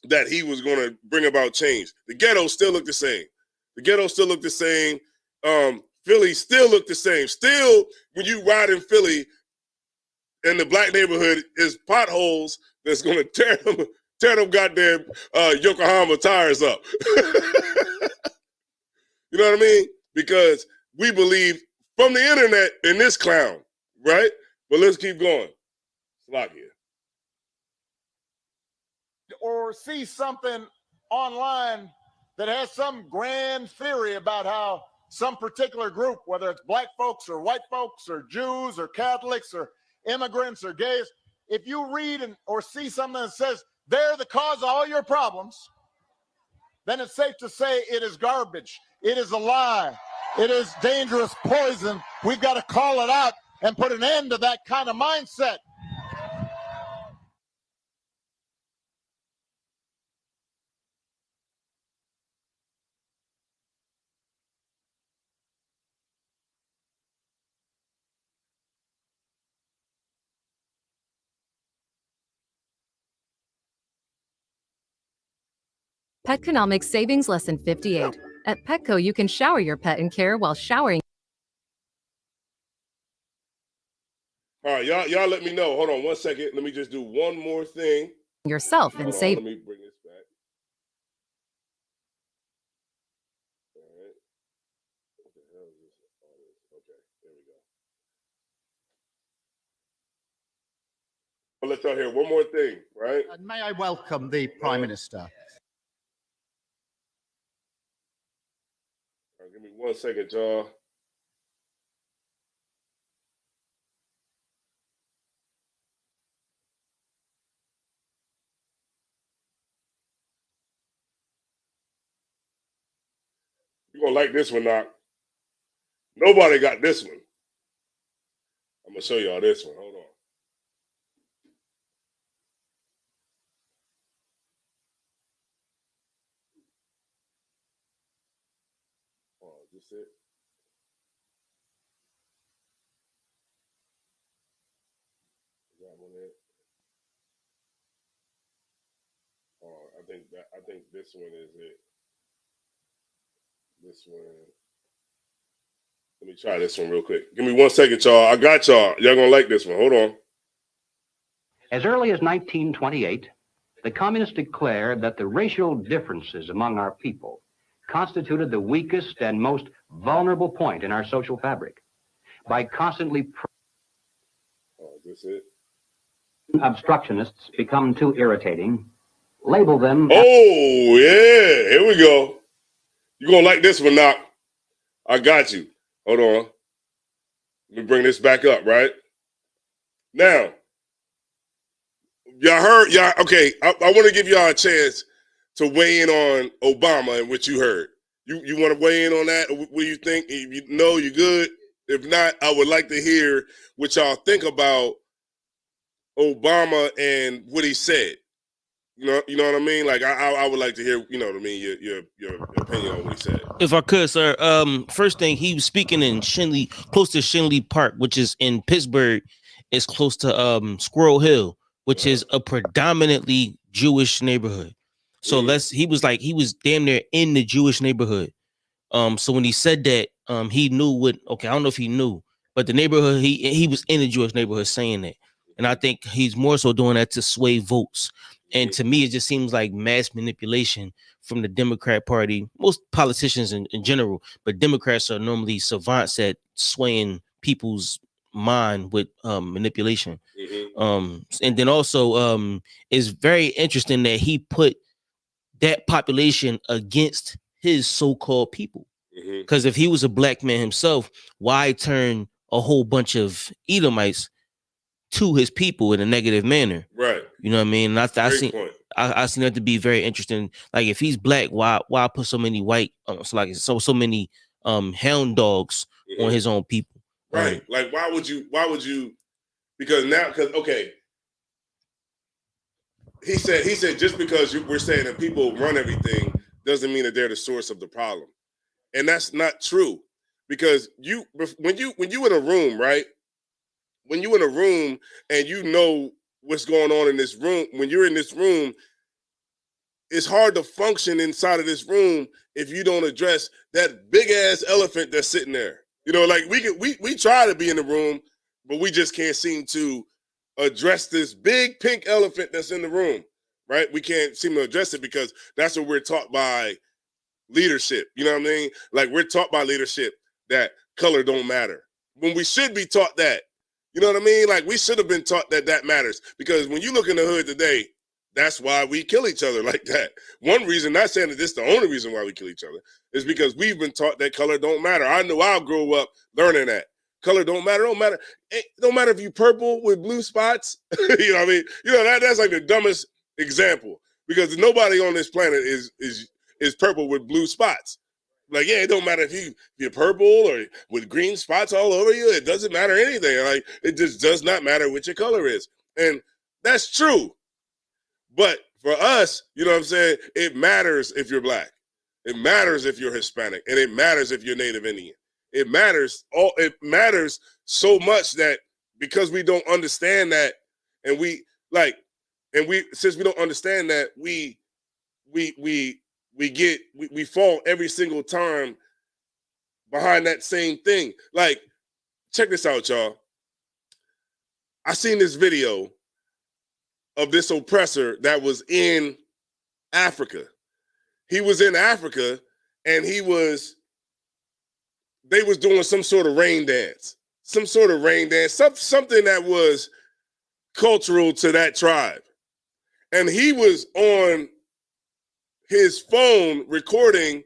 that he was going to bring about change. The ghetto still looked the same. Philly still looked the same. Still, when you ride in Philly in the black neighborhood, is potholes that's going to tear them goddamn Yokohama tires up. You know what I mean? Because we believe from the internet in this clown, right? But let's keep going. Slock here. Or see something online that has some grand theory about how some particular group, whether it's black folks or white folks or Jews or Catholics or immigrants or gays, if you read or see something that says they're the cause of all your problems, then it's safe to say it is garbage. It is a lie. It is dangerous poison. We've got to call it out and put an end to that kind of mindset. Petconomics Savings Lesson 58. At Petco, you can shower your pet in care while showering. All right, y'all let me know. Hold on 1 second. Let me just do one more thing. Yourself and save. Let me bring this back. All right. What the hell is this? Okay, there we go. I'll let y'all hear one more thing, right? And may I welcome the Prime Minister. Give me 1 second, y'all. You're going to like this one, Knock. Nobody got this one. I'm going to show y'all this one. Hold on. Is this it? Is that one it? I think this one is it. This one. Let me try this one real quick. Give me 1 second, y'all. I got y'all. Y'all gonna like this one. Hold on. As early as 1928, the communists declared that the racial differences among our people constituted the weakest and most vulnerable point in our social fabric. By constantly this it? Obstructionists become too irritating, label them. Oh, yeah. Here we go. You're going to like this one, Knock. I got you. Hold on. Let me bring this back up, right? Now, y'all heard, okay, I want to give y'all a chance to weigh in on Obama and what you heard. You want to weigh in on that? What do you think? If you know, you good. If not, I would like to hear what y'all think about Obama and what he said. You know what I mean? Like I would like to hear, you know what I mean, your opinion on what he said. If I could, sir. First thing, he was speaking in Shinley, close to Shinley Park, which is in Pittsburgh. It's close to Squirrel Hill, which is a predominantly Jewish neighborhood. So he was damn near in the Jewish neighborhood. So when he said that, he knew what. Okay, I don't know if he knew, but the neighborhood he was in the Jewish neighborhood saying that, and I think he's more so doing that to sway votes. And to me, it just seems like mass manipulation from the Democrat Party. Most politicians in general, but Democrats are normally savants at swaying people's mind with manipulation. And then also, it's very interesting that he put that population against his so-called people. Because if he was a black man himself, why turn a whole bunch of Edomites to his people in a negative manner? Right. You know what I mean? And I seen that to be very interesting. Like if he's black, why put so many white, so many hound dogs on his own people? Right. Like why would you? Because okay. He said just because we're saying that people run everything doesn't mean that they're the source of the problem. And that's not true, because when you in a room, right? When you in a room and you know what's going on in this room, when you're in this room, it's hard to function inside of this room if you don't address that big ass elephant that's sitting there. You know, like we try to be in the room, but we just can't seem to address this big pink elephant that's in the room, right? We can't seem to address it because that's what we're taught by leadership. You know what I mean? Like we're taught by leadership that color don't matter, when we should be taught that. You know what I mean? Like we should have been taught that matters, because when you look in the hood today, that's why we kill each other like that. One reason, not saying that this is the only reason why we kill each other, is because we've been taught that color don't matter. I know I grew up learning that color don't matter. It don't matter if you purple with blue spots. You know what I mean? You know that's like the dumbest example, because nobody on this planet is purple with blue spots. Like, yeah, it don't matter if you're purple or with green spots all over you. It doesn't matter anything. Like, it just does not matter what your color is. And that's true. But for us, you know what I'm saying? It matters if you're black. It matters if you're Hispanic. And it matters if you're Native Indian. It matters so much that because we don't understand that, since we don't understand that, we fall every single time behind that same thing. Like, check this out, y'all. I seen this video of this oppressor that was in Africa. He was in Africa and they was doing some sort of rain dance, something that was cultural to that tribe. And he was on his phone recording,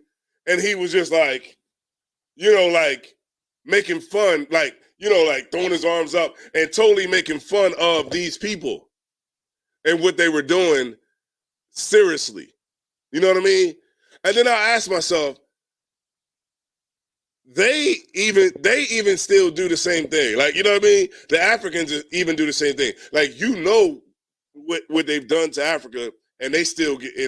and he was just like, making fun, like throwing his arms up and totally making fun of these people and what they were doing seriously. You know what I mean? And then I asked myself, they even still do the same thing. Like, you know what I mean? The Africans even do the same thing. Like, you know what they've done to Africa, and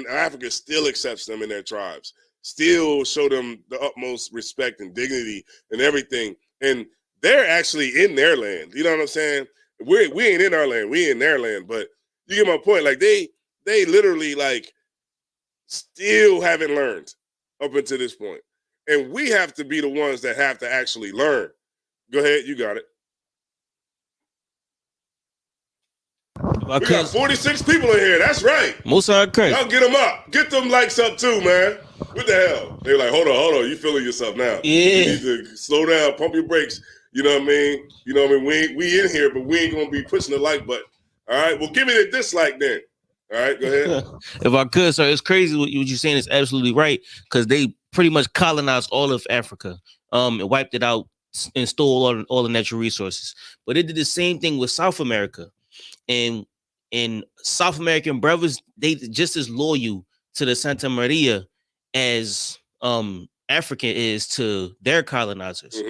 Africa still accepts them in their tribes, still show them the utmost respect and dignity and everything. And they're actually in their land. You know what I'm saying? We ain't in our land, we in their land. But you get my point. Like they literally like still haven't learned up until this point. And we have to be the ones that have to actually learn. Go ahead, you got it. We got 46 people in here. That's right. Most are correct. Y'all get them up. Get them likes up too, man. What the hell? They're like, hold on. You feeling yourself now. Yeah. You need to slow down, pump your brakes. You know what I mean? We in here, but we ain't going to be pushing the like button. All right? Well, give me the dislike then. All right, go ahead. If I could, sir, it's crazy what you're saying is absolutely right, because they pretty much colonized all of Africa, and wiped it out and stole all the natural resources. But they did the same thing with South America. And South American brothers, they just as loyal to the Santa Maria as African is to their colonizers,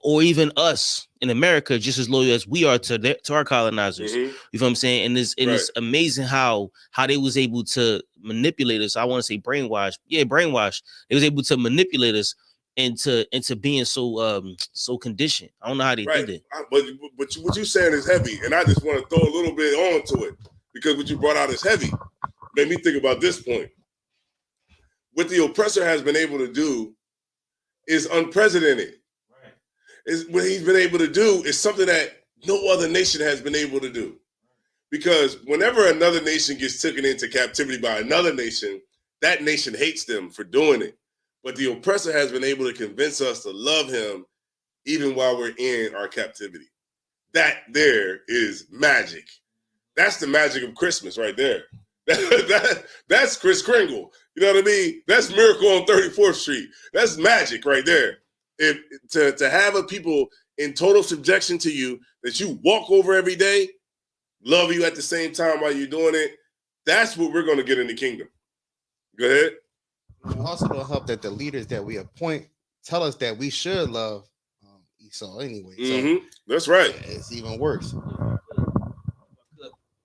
or even us in America, just as loyal as we are to our colonizers. You know what I'm saying? And it's amazing how they was able to manipulate us. I want to say brainwash. Yeah, brainwash. They was able to manipulate us into being so conditioned. I don't know how they did it. But what you saying is heavy, and I just want to throw a little bit onto it, because what you brought out is heavy. made me think about this point. What the oppressor has been able to do is unprecedented. What he's been able to do is something that no other nation has been able to do. Because whenever another nation gets taken into captivity by another nation, that nation hates them for doing it. But the oppressor has been able to convince us to love him even while we're in our captivity. That there is magic. That's the magic of Christmas right there. That's Kris Kringle. You know what I mean? That's Miracle on 34th Street. That's magic right there. If to have a people in total subjection to you that you walk over every day, love you at the same time while you're doing it, that's what we're going to get in the kingdom. Go ahead. It also don't help that the leaders that we appoint tell us that we should love Esau anyway. So that's right. It's even worse.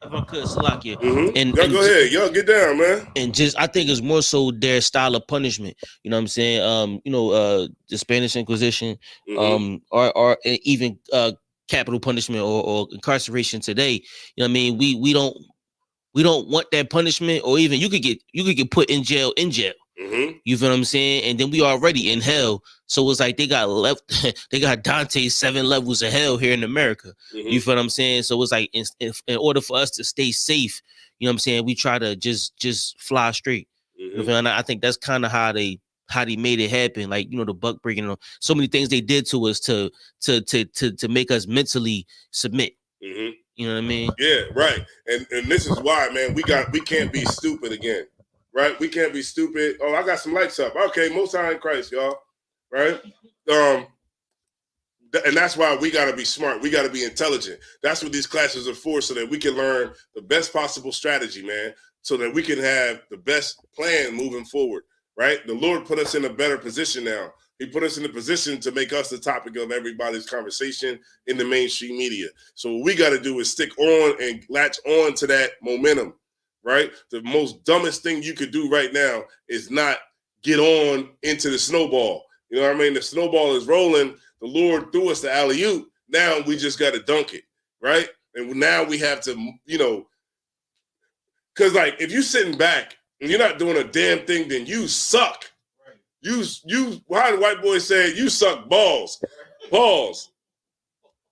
If I could, Salakia. And go ahead, y'all get down, man. And just, I think it's more so their style of punishment. You know what I'm saying? The Spanish Inquisition, or even capital punishment or incarceration today. You know what I mean? We don't want that punishment, or even you could get put in jail. You feel what I'm saying? And then we already in hell. So it's like they got Dante's 7 levels of hell here in America. You feel what I'm saying? So it's like in order for us to stay safe, you know what I'm saying, we try to just fly straight. You feel? And I think that's kind of how they made it happen. Like, the buck breaking, so many things they did to us to make us mentally submit. You know what I mean? Yeah, right. And this is why, man, we can't be stupid again. Right? We can't be stupid. Oh, I got some lights up. Okay, Most High in Christ, y'all. Right? And that's why we got to be smart. We got to be intelligent. That's what these classes are for, so that we can learn the best possible strategy, man, so that we can have the best plan moving forward, right? The Lord put us in a better position now. He put us in a position to make us the topic of everybody's conversation in the mainstream media. So what we got to do is stick on and latch on to that momentum. Right? The most dumbest thing you could do right now is not get on into the snowball. You know what I mean? The snowball is rolling. The Lord threw us the alley-oop. Now we just got to dunk it, right? And now we have to, because like if you're sitting back and you're not doing a damn thing, then you suck. You how the white boy said, you suck balls,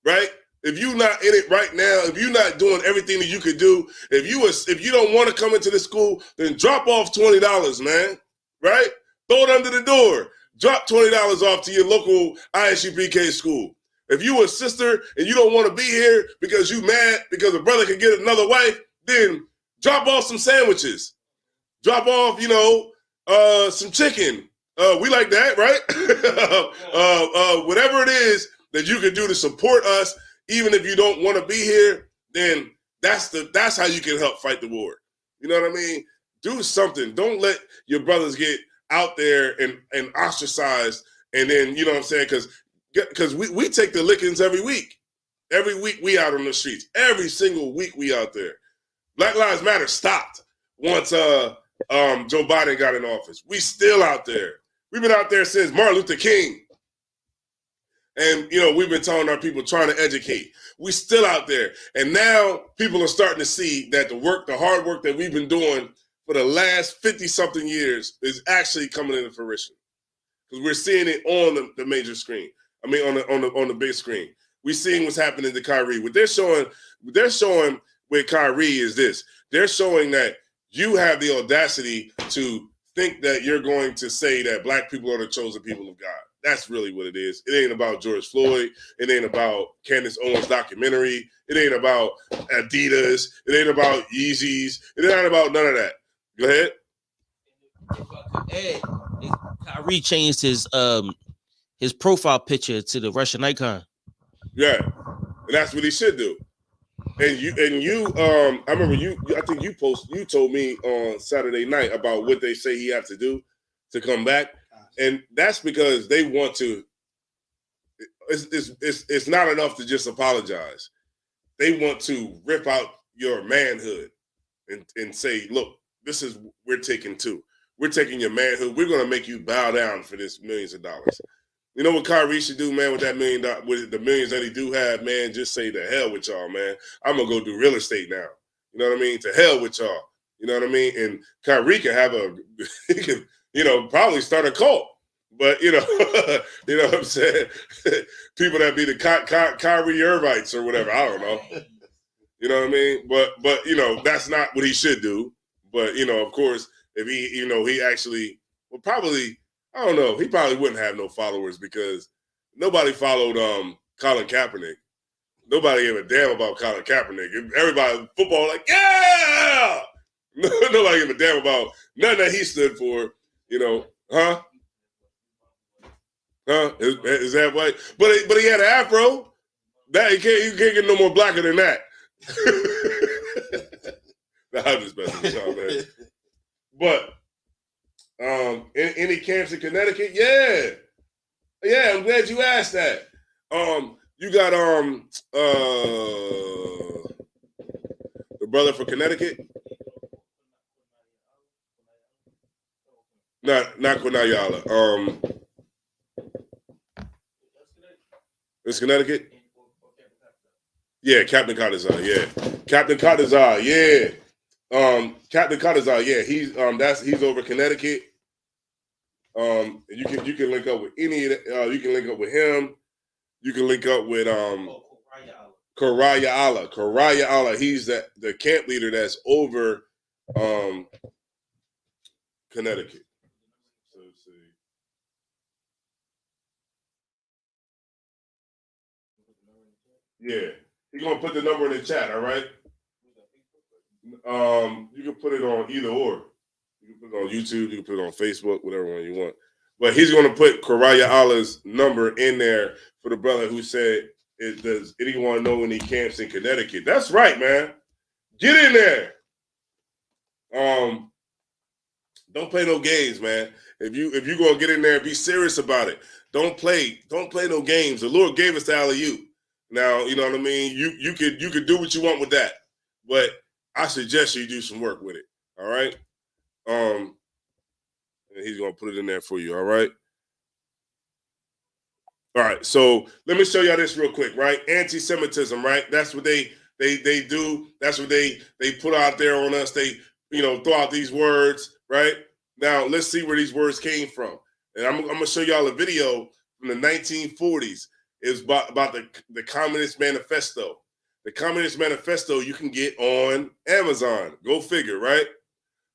right? If you're not in it right now, if you're not doing everything that you could do, if you don't want to come into the school, then drop off $20, man, right? Throw it under the door. Drop $20 off to your local ISUPK school. If you a sister and you don't want to be here because you mad because a brother can get another wife, then drop off some sandwiches. Drop off, some chicken. We like that, right? Whatever it is that you can do to support us, even if you don't want to be here, then that's how you can help fight the war. You know what I mean? Do something. Don't let your brothers get out there and ostracized. And then, you know what I'm saying? Because we take the lickings every week. Every week we out on the streets. Every single week we out there. Black Lives Matter stopped once Joe Biden got in office. We still out there. We've been out there since Martin Luther King. And, we've been telling our people, trying to educate. We still out there. And now people are starting to see that the hard work that we've been doing for the last 50-something years is actually coming into fruition. Because we're seeing it on the major screen. I mean, on the big screen. We're seeing what's happening to Kyrie. What they're showing with Kyrie is this. They're showing that you have the audacity to think that you're going to say that black people are the chosen people of God. That's really what it is. It ain't about George Floyd. It ain't about Candace Owens' documentary. It ain't about Adidas. It ain't about Yeezys. It ain't about none of that. Go ahead. Ed, Kyrie changed his profile picture to the Russian icon. Yeah, and that's what he should do. And you, I remember I think you told me on Saturday night about what they say he has to do to come back. And that's because they want to. It's not enough to just apologize. They want to rip out your manhood and say, "Look, we're taking two. We're taking your manhood. We're going to make you bow down for this millions of dollars." You know what Kyrie should do, man, with that with the millions that he do have, man? Just say to hell with y'all, man. I'm gonna go do real estate now. You know what I mean? To hell with y'all. You know what I mean? And Kyrie can have he can, probably start a cult. But you know what I'm saying? People that be the Kyrie Irvites or whatever. I don't know. You know what I mean? But that's not what he should do. But of course, if he actually probably, I don't know, he probably wouldn't have no followers because nobody followed Colin Kaepernick. Nobody gave a damn about Colin Kaepernick. Everybody football like, yeah. Nobody gave a damn about nothing that he stood for. Huh? Is that right? But he had an afro. That you can't get no more blacker than that. Nah, I'm just messing with y'all, man. But any camps in Connecticut? Yeah. I'm glad you asked that. You got the brother for Connecticut. Not Quinayala. It's Connecticut. Yeah, Captain Kadazar. Yeah, Captain Kadazar. Yeah, Captain Kadazar. Yeah, he's over Connecticut. You can link up with any of the, you can link up with him. You can link up with Karaya Allah. Karaya Allah. He's the camp leader that's over Connecticut. So let's see. Yeah, he's gonna put the number in the chat. All right. You can put it on either or. You can put it on YouTube. You can put it on Facebook. Whatever one you want. But he's gonna put Karaya Allah's number in there for the brother who said, "Does anyone know any camps in Connecticut?" That's right, man. Get in there. Don't play no games, man. If you gonna get in there, be serious about it. Don't play no games. The Lord gave us the alley-oop. Now, you know what I mean? You could do what you want with that. But I suggest you do some work with it. All right? And he's gonna put it in there for you, all right? All right, so let me show y'all this real quick, right? Anti-Semitism, right? That's what they do. That's what they put out there on us. They, throw out these words, right? Now, let's see where these words came from. And I'm going to show y'all a video from the 1940s. It's about the Communist Manifesto. The Communist Manifesto you can get on Amazon. Go figure, right?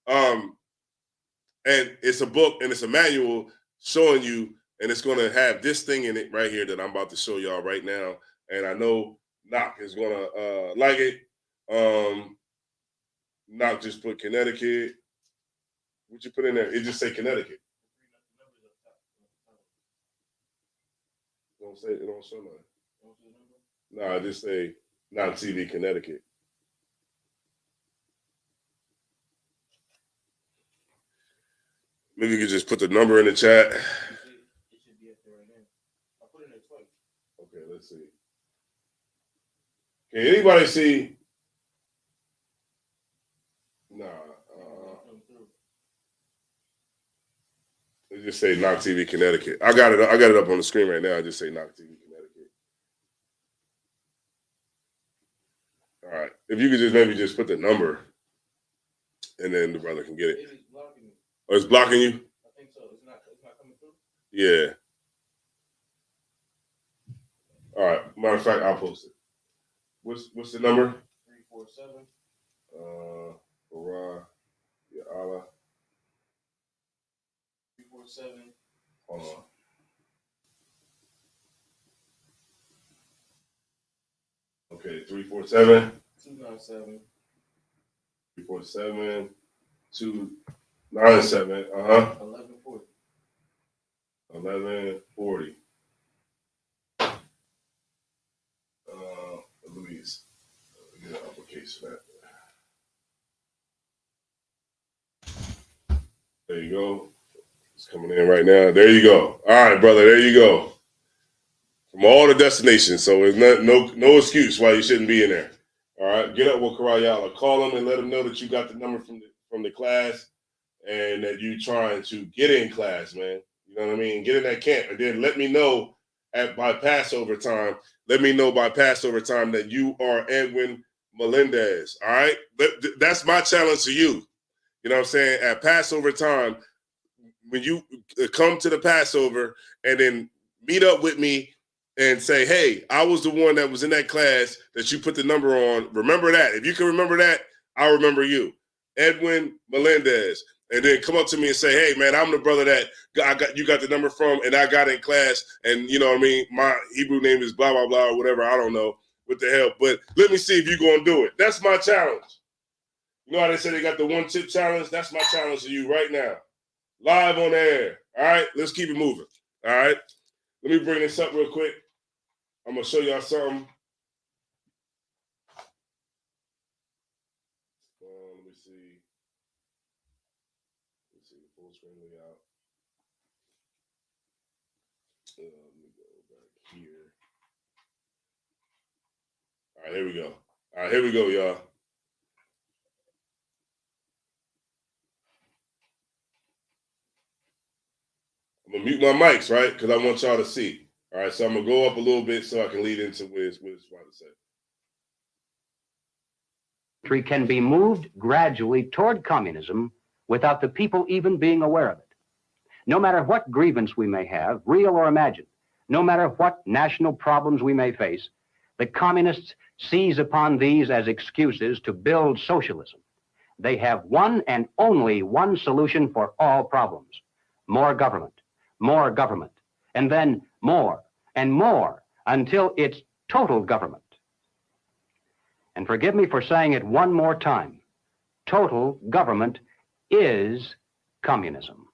And it's a book and it's a manual showing you, and it's going to have this thing in it right here that I'm about to show y'all right now. And I know Knock is going to like it. Knock just put Connecticut. What you put in there? It just say Connecticut. It don't show nothing. No, I just say Knock TV Connecticut. Maybe you could just put the number in the chat. Okay, let's see. Can anybody see? Nah. Let's just say Knock TV Connecticut. I got it up on the screen right now. I just say Knock TV Connecticut. All right. If you could just maybe just put the number, and then the brother can get it. Oh, it's blocking you? I think so. It's not coming through? Yeah. All right. Matter of fact, I'll post it. What's the number? 347. Farah, Ya Allah. 347. Hold on. Okay, 347. 297. 347. 297. 1140. 1140. Louise. Get an uppercase for that. There you go. It's coming in right now. There you go. All right, brother. There you go. From all the destinations. So there's no excuse why you shouldn't be in there. All right. Get up with Karayala. Call them and let them know that you got the number from the class and that you trying to get in class, man. You know what I mean? Get in that camp. And then let me know by Passover time. Let me know by Passover time that you are Edwin Melendez. All right. That's my challenge to you. You know what I'm saying? At Passover time, when you come to the Passover and then meet up with me and say, hey, I was the one that was in that class that you put the number on. Remember that. If you can remember that, I'll remember you. Edwin Melendez. And then come up to me and say, hey, man, I'm the brother that you got the number from, and I got in class, and you know what I mean? My Hebrew name is blah, blah, blah, or whatever. I don't know what the hell. But let me see if you're going to do it. That's my challenge. You know how they say they got the one chip challenge? That's my challenge to you right now. Live on the air. All right? Let's keep it moving. All right? Let me bring this up real quick. I'm going to show y'all something. Let me see. Let's see the full screen layout. Let me go back here. All right, here we go. All right, here we go, y'all. I'm going to mute my mics, right? Because I want y'all to see. All right, so I'm going to go up a little bit so I can lead into what it's trying to say. Can be moved gradually toward communism without the people even being aware of it. No matter what grievance we may have, real or imagined, no matter what national problems we may face, the communists seize upon these as excuses to build socialism. They have one and only one solution for all problems: more government, and then more and more until it's total government. And forgive me for saying it one more time, total government is communism.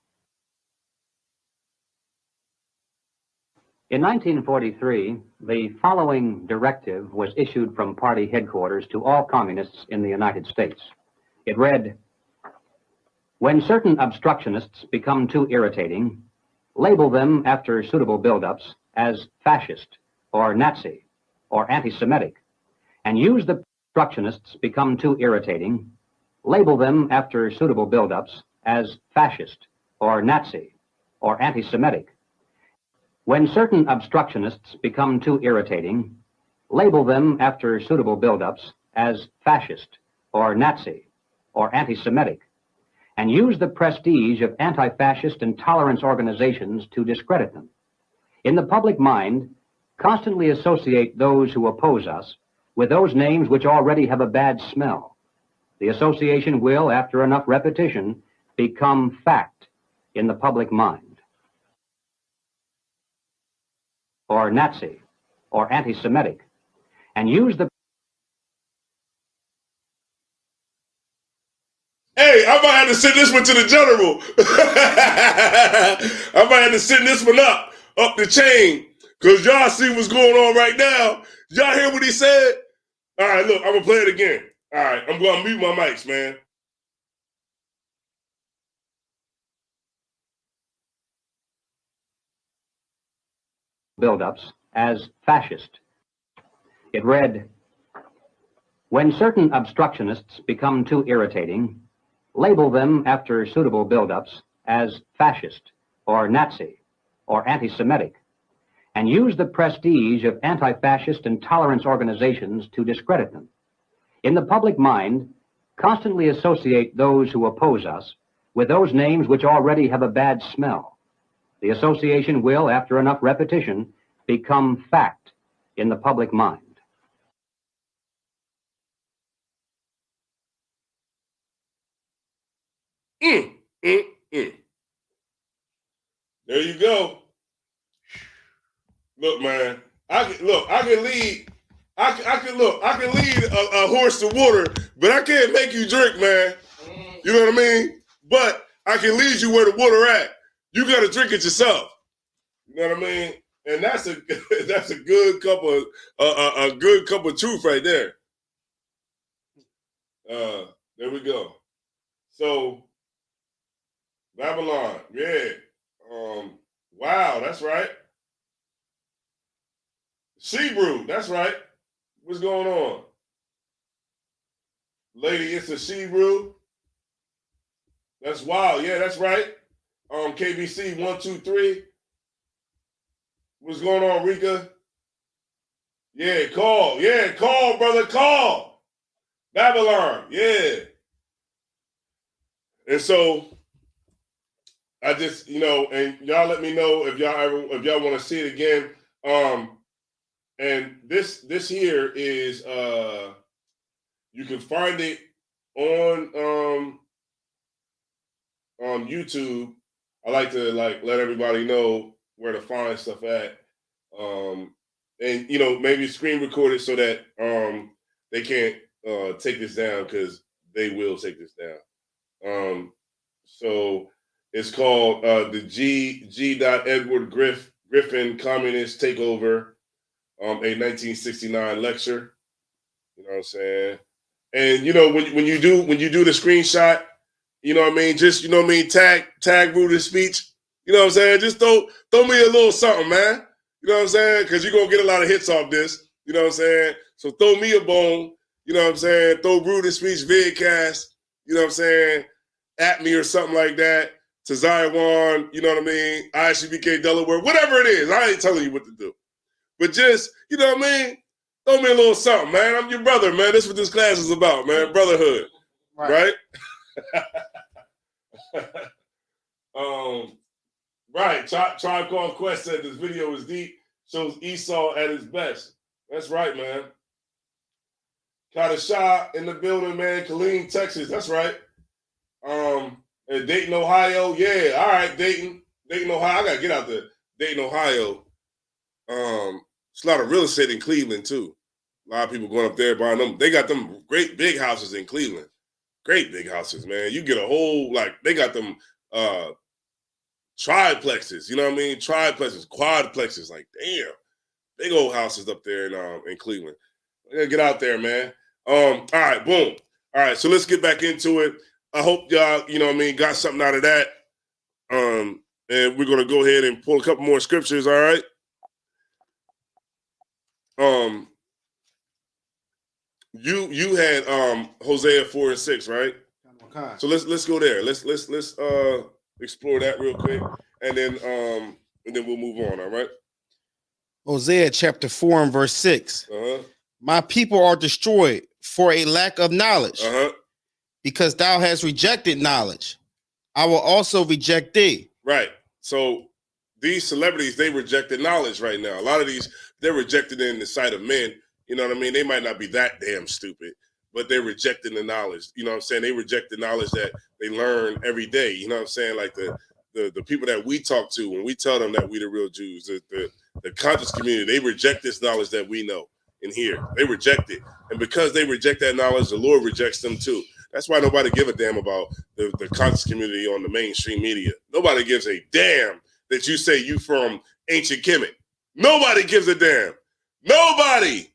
In 1943, the following directive was issued from party headquarters to all communists in the United States. It read, when certain obstructionists become too irritating, label them after suitable buildups as fascist or Nazi or anti-Semitic, and use the obstructionists become too irritating, label them after suitable buildups as fascist or Nazi or anti-Semitic. When certain obstructionists become too irritating, label them after suitable buildups as fascist or Nazi or anti-Semitic, and use the prestige of anti-fascist and tolerance organizations to discredit them. In the public mind, constantly associate those who oppose us with those names which already have a bad smell. The association will, after enough repetition, become fact in the public mind. Or Nazi, or anti-Semitic, and use the... Hey, I might have to send this one to the general. I might have to send this one up the chain, because y'all see what's going on right now. Y'all hear what he said? All right, look, I'm going to play it again. All right, I'm going to mute my mics, man. Buildups as fascist. It read, when certain obstructionists become too irritating, label them after suitable buildups as fascist or Nazi or anti-Semitic, and use the prestige of anti-fascist and tolerance organizations to discredit them. In the public mind, constantly associate those who oppose us with those names which already have a bad smell. The association will, after enough repetition, become fact in the public mind. There you go. Look, man. I can lead a horse to water, but I can't make you drink, man. You know what I mean? But I can lead you where the water at. You got to drink it yourself. You know what I mean? And that's a good cup of a good cup of truth right there. There we go. So Babylon, yeah. Wow, that's right. She-brew, that's right. What's going on? Lady, it's a she-brew. That's wild. Yeah, that's right. KBC 123. What's going on, Rika? Yeah, call. Yeah, call, brother, call. Babylon, yeah. And so I just, and y'all let me know if y'all want to see it again. And this here is you can find it on YouTube. I like to let everybody know where to find stuff at. And maybe screen record it so that they can't take this down, because they will take this down. So it's called the G. Edward Griffin Communist Takeover, a 1969 lecture. You know what I'm saying? And when you do the screenshot, just tag Brutus speech. You know what I'm saying? Just throw me a little something, man. You know what I'm saying? Because you're gonna get a lot of hits off this. You know what I'm saying? So throw me a bone. You know what I'm saying? Throw Brutus speech vidcast. You know what I'm saying? At me or something like that. To Zion, you know what I mean? ICBK Delaware, whatever it is. I ain't telling you what to do. But just, you know what I mean? Throw me a little something, man. I'm your brother, man. That's what this class is about, man. Brotherhood. Right? Right. Tribe Called Quest said this video is deep, shows Esau at his best. That's right, man. Kadashah in the building, man. Killeen, Texas. That's right. And Dayton, Ohio. Yeah, all right, Dayton, Ohio. I gotta get out there. Dayton, Ohio. It's a lot of real estate in Cleveland too. A lot of people going up there buying them. They got them great big houses in Cleveland. Great big houses, man. You get a whole they got them triplexes. You know what I mean? Triplexes, quadplexes. Like damn, big old houses up there in Cleveland. We gotta get out there, man. All right, boom. All right, so let's get back into it. I hope y'all, got something out of that. And we're gonna go ahead and pull a couple more scriptures, all right? You had Hosea 4:6, right? Okay. So let's go there. Let's explore that real quick, and then we'll move on, all right? Hosea chapter 4 and verse 6. My people are destroyed for a lack of knowledge. Because thou hast rejected knowledge, I will also reject thee. Right. So these celebrities, they rejected knowledge right now. A lot of these, they're rejected in the sight of men. You know what I mean? They might not be that damn stupid, but they're rejecting the knowledge. You know what I'm saying? They reject the knowledge that they learn every day. You know what I'm saying? Like the people that we talk to, when we tell them that we the real Jews, the conscious community, they reject this knowledge that we know in here. They reject it. And because they reject that knowledge, the Lord rejects them too. That's why nobody give a damn about the conscious community on the mainstream media. Nobody gives a damn that you say you from ancient Kemet. Nobody gives a damn. Nobody.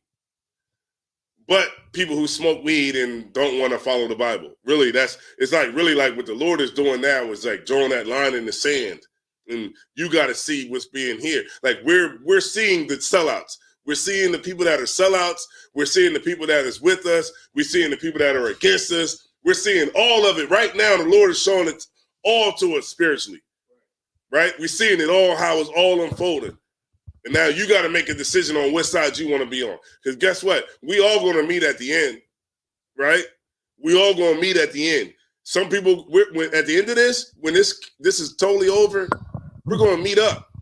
But people who smoke weed and don't want to follow the Bible. Really, it's really like what the Lord is doing now is like drawing that line in the sand. And you got to see what's being here. Like we're seeing the sellouts. We're seeing the people that are sellouts. We're seeing the people that is with us. We're seeing the people that are against us. We're seeing all of it right now. The Lord is showing it all to us spiritually, right? We're seeing it all, how it's all unfolding. And now you got to make a decision on what side you want to be on. Because guess what? We all going to meet at the end, right? We all going to meet at the end. Some people, at the end of this, when this is totally over, we're going to meet up,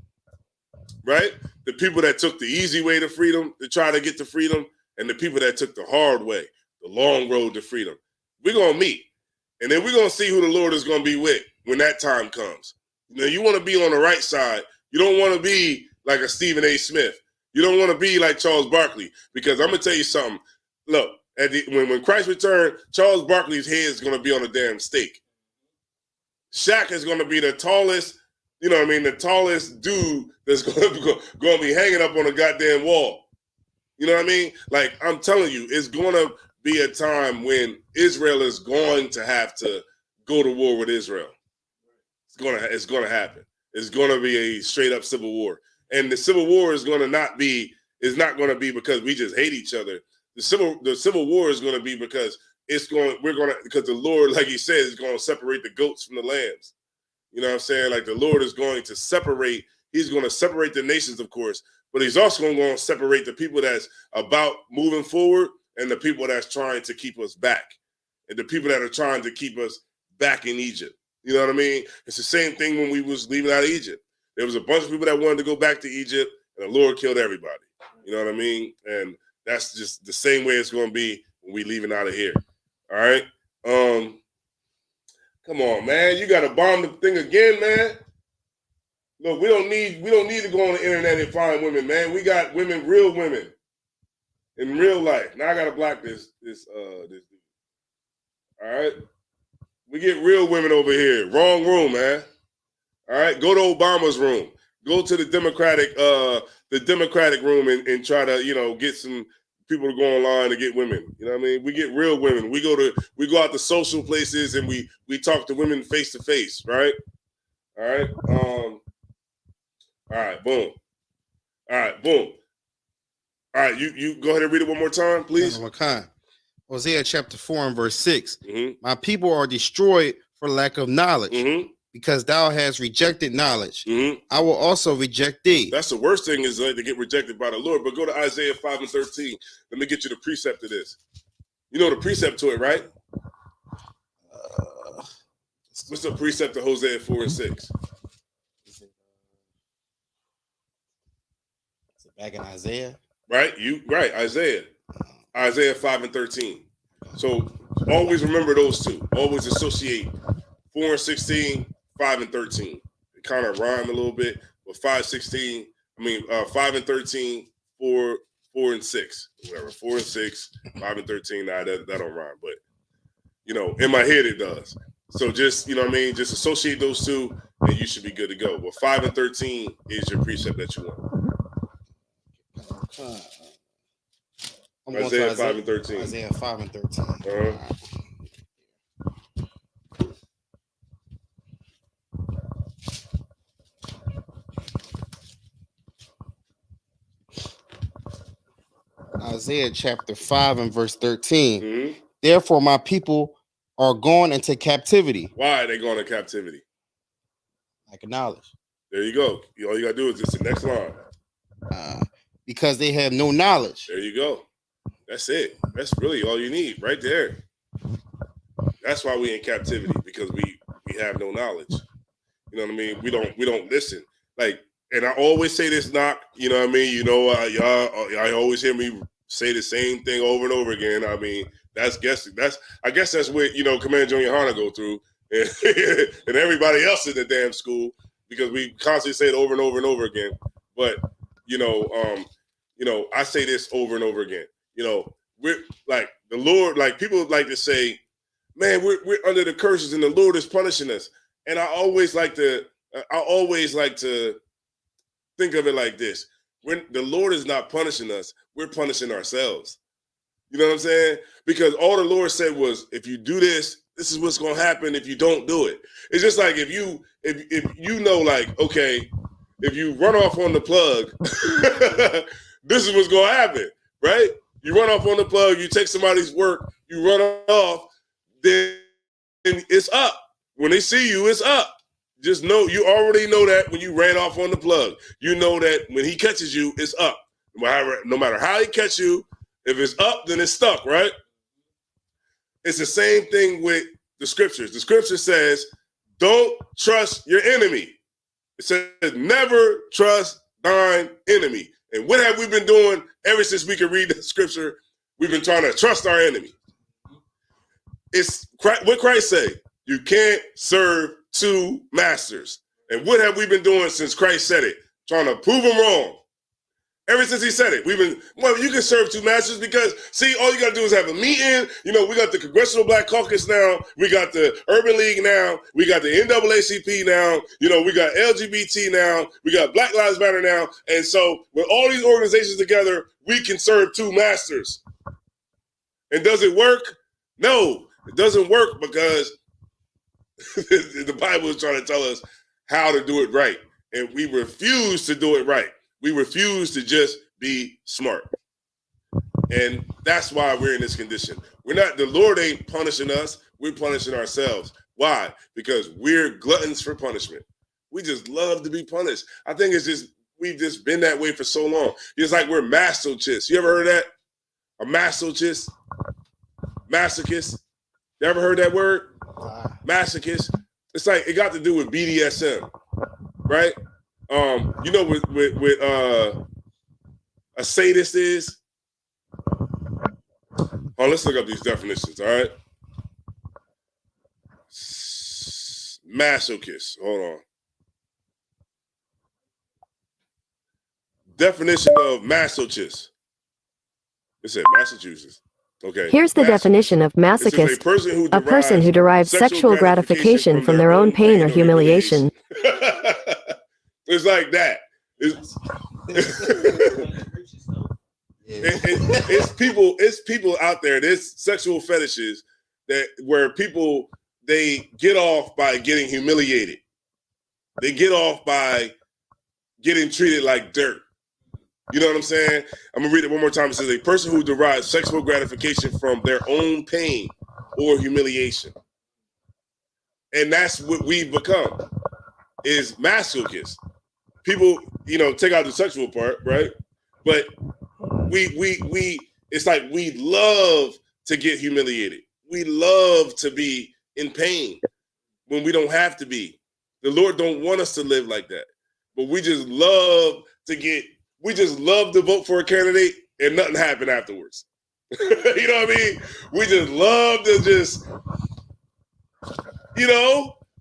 right? The people that took the easy way to freedom, to try to get to freedom, and the people that took the hard way, the long road to freedom. We're going to meet. And then we're going to see who the Lord is going to be with when that time comes. Now, you want to be on the right side. You don't want to be like a Stephen A. Smith. You don't want to be like Charles Barkley. Because I'm going to tell you something. Look, when Christ returned, Charles Barkley's head is going to be on a damn stake. Shaq is going to be the tallest, the tallest dude that's going to be hanging up on a goddamn wall. You know what I mean? Like, I'm telling you, it's going to be a time when Israel is going to have to go to war with Israel. It's going to happen. It's going to be a straight up civil war. And the civil war is not going to be because we just hate each other. The civil war is going to be because because the Lord, like he says, is going to separate the goats from the lambs. You know what I'm saying? Like the Lord is going to separate, he's going to separate the nations, of course, but he's also going to separate the people that's about moving forward and the people that's trying to keep us back. And the people that are trying to keep us back in Egypt. You know what I mean? It's the same thing when we was leaving out of Egypt. There was a bunch of people that wanted to go back to Egypt, and the Lord killed everybody. You know what I mean? And that's just the same way it's going to be when we leaving out of here. All right? Come on, man. You got to bomb the thing again, man. Look, we don't need to go on the internet and find women, man. We got women, real women in real life. Now I got to block this dude. All right? We get real women over here. Wrong room, man. All right? Go to Obama's room. Go to the Democratic room and try to, get some people to go online to get women. You know what I mean? We get real women. We go out to social places and we talk to women face to face, right? All right. All right, boom. All right, boom. All right, you go ahead and read it one more time, please. Hosea chapter 4 and verse 6. My people are destroyed for lack of knowledge, because thou hast rejected knowledge. I will also reject thee. That's the worst thing is to get rejected by the Lord. But go to Isaiah 5 and 13. Let me get you the precept to this. You know the precept to it, right? What's the precept to Hosea 4 and 6? Back in Isaiah? Right, Isaiah. Isaiah 5 and 13. So always remember those two. Always associate 4 and 16, 5 and 13. It kind of rhyme a little bit, but 5 and 13, 4 and 6. Whatever. 4 and 6, 5 and 13. Nah, that don't rhyme, but in my head it does. So just, just associate those two and you should be good to go. Well, 5 and 13 is your precept that you want. Isaiah 5 and 13. Isaiah 5 and 13. Isaiah chapter 5 and verse 13. Therefore, my people are gone into captivity. Why are they going into captivity? Lack of knowledge. There you go. All you got to do is just the next line. Because they have no knowledge. There you go. That's it. That's really all you need right there. That's why we in captivity, because we have no knowledge. You know what I mean? We don't listen. And I always say this, knock. You know what I mean? Y'all always hear me say the same thing over and over again. I mean, I guess that's what Commander Junior Hana go through and everybody else in the damn school, because we constantly say it over and over and over again. But I say this over and over again. We're like the Lord, like people like to say, man, we're under the curses and the Lord is punishing us. And I always like to think of it like this. When the Lord is not punishing us, we're punishing ourselves. You know what I'm saying? Because all the Lord said was, if you do this, this is what's going to happen if you don't do it. It's just like if you okay, if you run off on the plug, this is what's going to happen, right? You run off on the plug, you take somebody's work, you run off, then it's up. When they see you, it's up. Just know, you already know that when you ran off on the plug. You know that when he catches you, it's up. No matter how he catches you, if it's up, then it's stuck, right? It's the same thing with the scriptures. The scripture says, don't trust your enemy. It says, never trust thine enemy. And what have we been doing ever since we could read the scripture? We've been trying to trust our enemy. It's what Christ said. You can't serve two masters. And what have we been doing since Christ said it? Trying to prove him wrong. Ever since he said it, you can serve two masters because, see, all you got to do is have a meeting. We got the Congressional Black Caucus now. We got the Urban League now. We got the NAACP now. We got LGBT now. We got Black Lives Matter now. And so with all these organizations together, we can serve two masters. And does it work? No, it doesn't work because the Bible is trying to tell us how to do it right. And we refuse to do it right. We refuse to just be smart. And that's why we're in this condition. The Lord ain't punishing us. We're punishing ourselves. Why? Because we're gluttons for punishment. We just love to be punished. I think we've just been that way for so long. It's like we're masochists. You ever heard of that? A masochist? Masochist? You ever heard that word? masochist. It's like it got to do with BDSM, right? You know what a sadist is? Oh, let's look up these definitions, all right? Masochist. Hold on. Definition of masochist. It said Massachusetts. Okay. Here's the definition of This is masochist: a person who derives sexual gratification from their own pain or humiliation. It's like that. It's people out there. There's sexual fetishes where people they get off by getting humiliated. They get off by getting treated like dirt. You know what I'm saying? I'm gonna read it one more time. It says a person who derives sexual gratification from their own pain or humiliation. And that's what we've become, is masochists. People, take out the sexual part, right? But we it's like we love to get humiliated. We love to be in pain when we don't have to be. The Lord don't want us to live like that. But we just love to vote for a candidate and nothing happen afterwards. You know what I mean? We just love to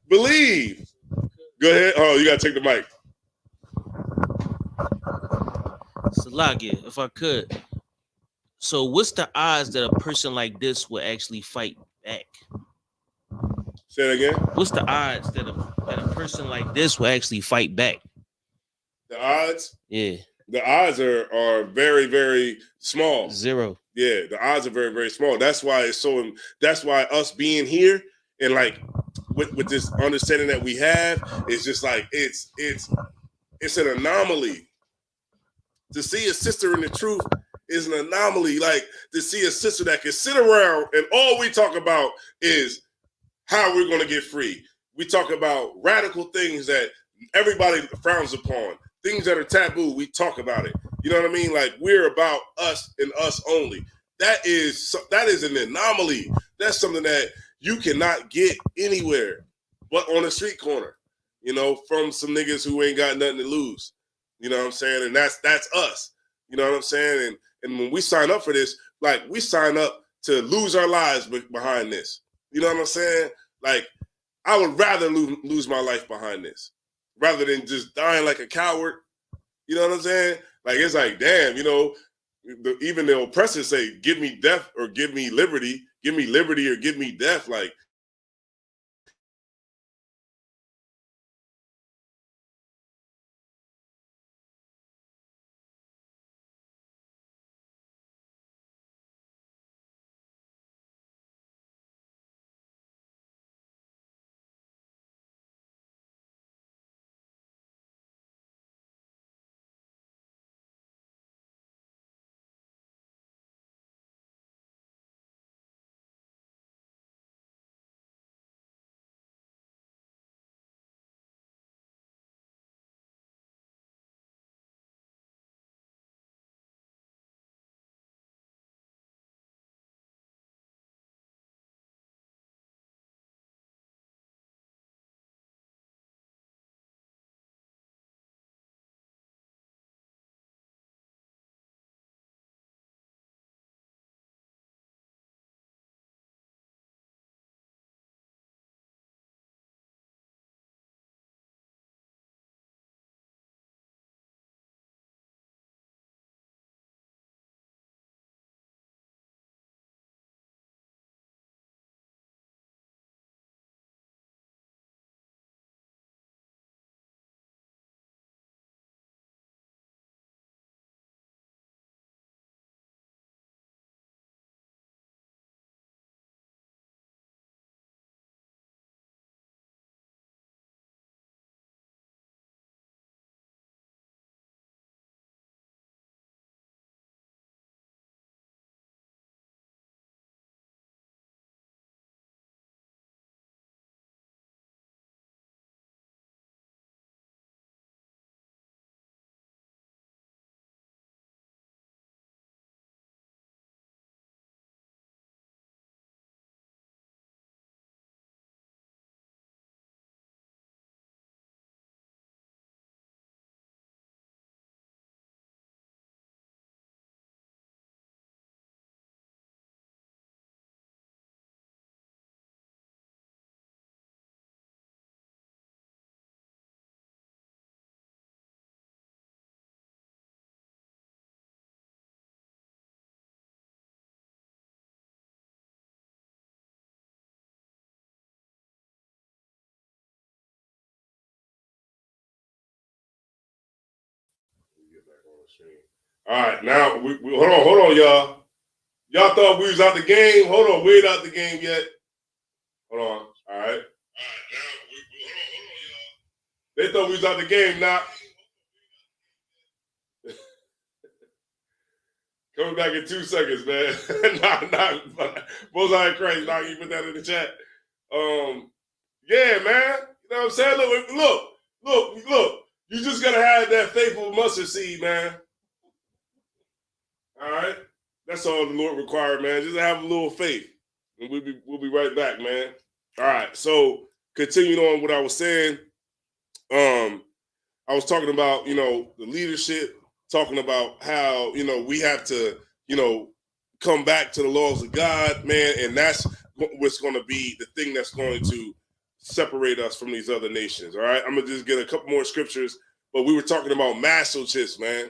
believe. Go ahead. Oh, you gotta take the mic. Salagia, if I could. So what's the odds that a person like this will actually fight back? Say it again. What's the odds that a person like this will actually fight back? The odds? Yeah. The odds are very, very small. Zero. Yeah, the odds are very, very small. That's why that's why us being here and like with this understanding that we have, it's just like it's an anomaly. To see a sister in the truth is an anomaly. Like to see a sister that can sit around and all we talk about is how we're going to get free. We talk about radical things that everybody frowns upon, things that are taboo. We talk about it. You know what I mean? Like we're about us and us only. That is an anomaly. That's something that you cannot get anywhere but on a street corner, from some niggas who ain't got nothing to lose. You know what I'm saying? And that's us. You know what I'm saying? And when we sign up for this, like we sign up to lose our lives behind this. You know what I'm saying? Like I would rather lose my life behind this rather than just dying like a coward. You know what I'm saying? Like it's like, damn, even the oppressors say, give me death or give me liberty or give me death. Like All right, now we hold on, y'all. Y'all thought we was out the game. Hold on, we ain't out the game yet. Hold on. All right. They thought we was out the game. Now, coming back in 2 seconds, man. nah, Bullseye Christ. Nah, you put that in the chat. Yeah, man. You know what I'm saying? Look. You just gotta have that faithful mustard seed, man. All right. That's all the Lord required, man. Just have a little faith. And we'll be right back, man. All right. So continuing on what I was saying, I was talking about, the leadership, talking about how, we have to, come back to the laws of God, man. And that's what's going to be the thing that's going to separate us from these other nations. All right. I'm going to just get a couple more scriptures, but we were talking about masochists, man.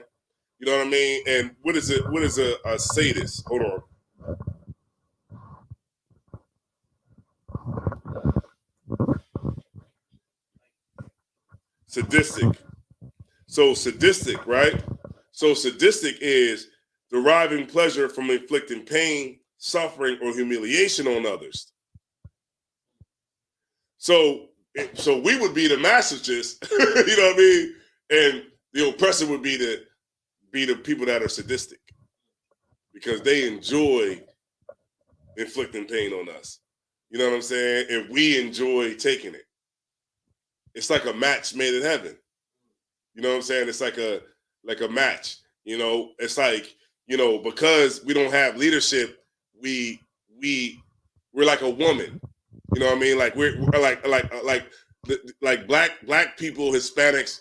You know what I mean? And what is it? What is a sadist? Hold on. Sadistic. So sadistic, right? So sadistic is deriving pleasure from inflicting pain, suffering, or humiliation on others. So we would be the masochist, you know what I mean? And the oppressor would be the people that are sadistic because they enjoy inflicting pain on us. You know what I'm saying? And we enjoy taking it. It's like a match made in heaven. You know what I'm saying? It's like a match. It's like, because we don't have leadership, we're like a woman. You know what I mean? Like we're like black people, Hispanics,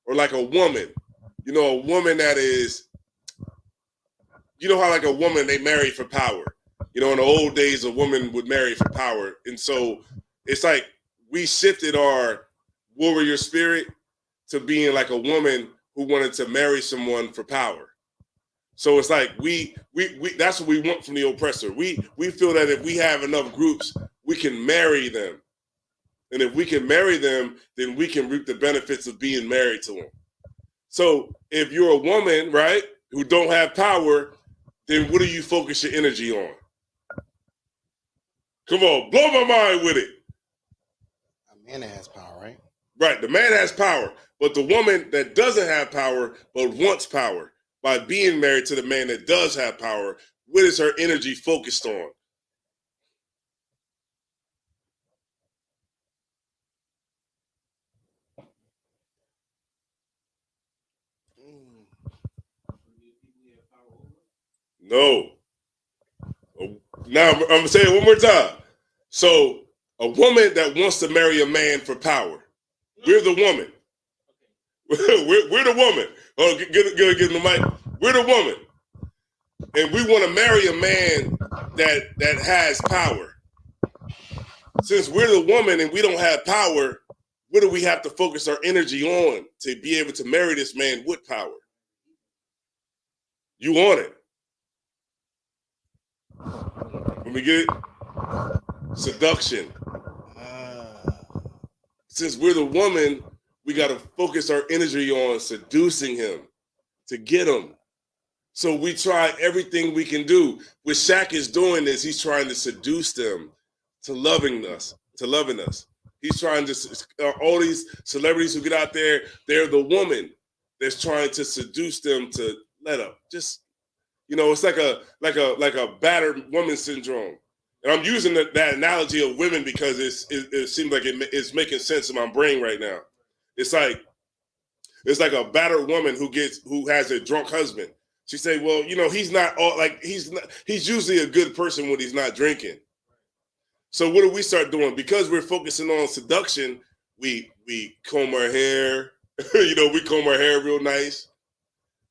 or like a woman. A woman that is, how like a woman, they marry for power. In the old days, a woman would marry for power. And so it's like we shifted our warrior spirit to being like a woman who wanted to marry someone for power. So it's like we that's what we want from the oppressor. We feel that if we have enough groups, we can marry them. And if we can marry them, then we can reap the benefits of being married to them. So if you're a woman, right, who don't have power, then what do you focus your energy on? Come on, blow my mind with it. A man that has power, right? Right, the man has power, but the woman that doesn't have power but wants power, by being married to the man that does have power, what is her energy focused on? No. Now I'm gonna say it one more time. So a woman that wants to marry a man for power, we're the woman. we're the woman. Oh, get the mic. We're the woman, and we want to marry a man that has power. Since we're the woman and we don't have power, what do we have to focus our energy on to be able to marry this man with power? You want it. Let me get it. Seduction. Since we're the woman, we got to focus our energy on seducing him to get him. So we try everything we can do. What Shaq is doing is he's trying to seduce them to loving us. He's trying to, all these celebrities who get out there, they're the woman that's trying to seduce them to let up. Just, it's like a battered woman syndrome. And I'm using that analogy of women because it seems like it's making sense in my brain right now. It's like a battered woman who has a drunk husband. She say, well, he's not all he's usually a good person when he's not drinking. So what do we start doing? Because we're focusing on seduction, we comb our hair, we comb our hair real nice.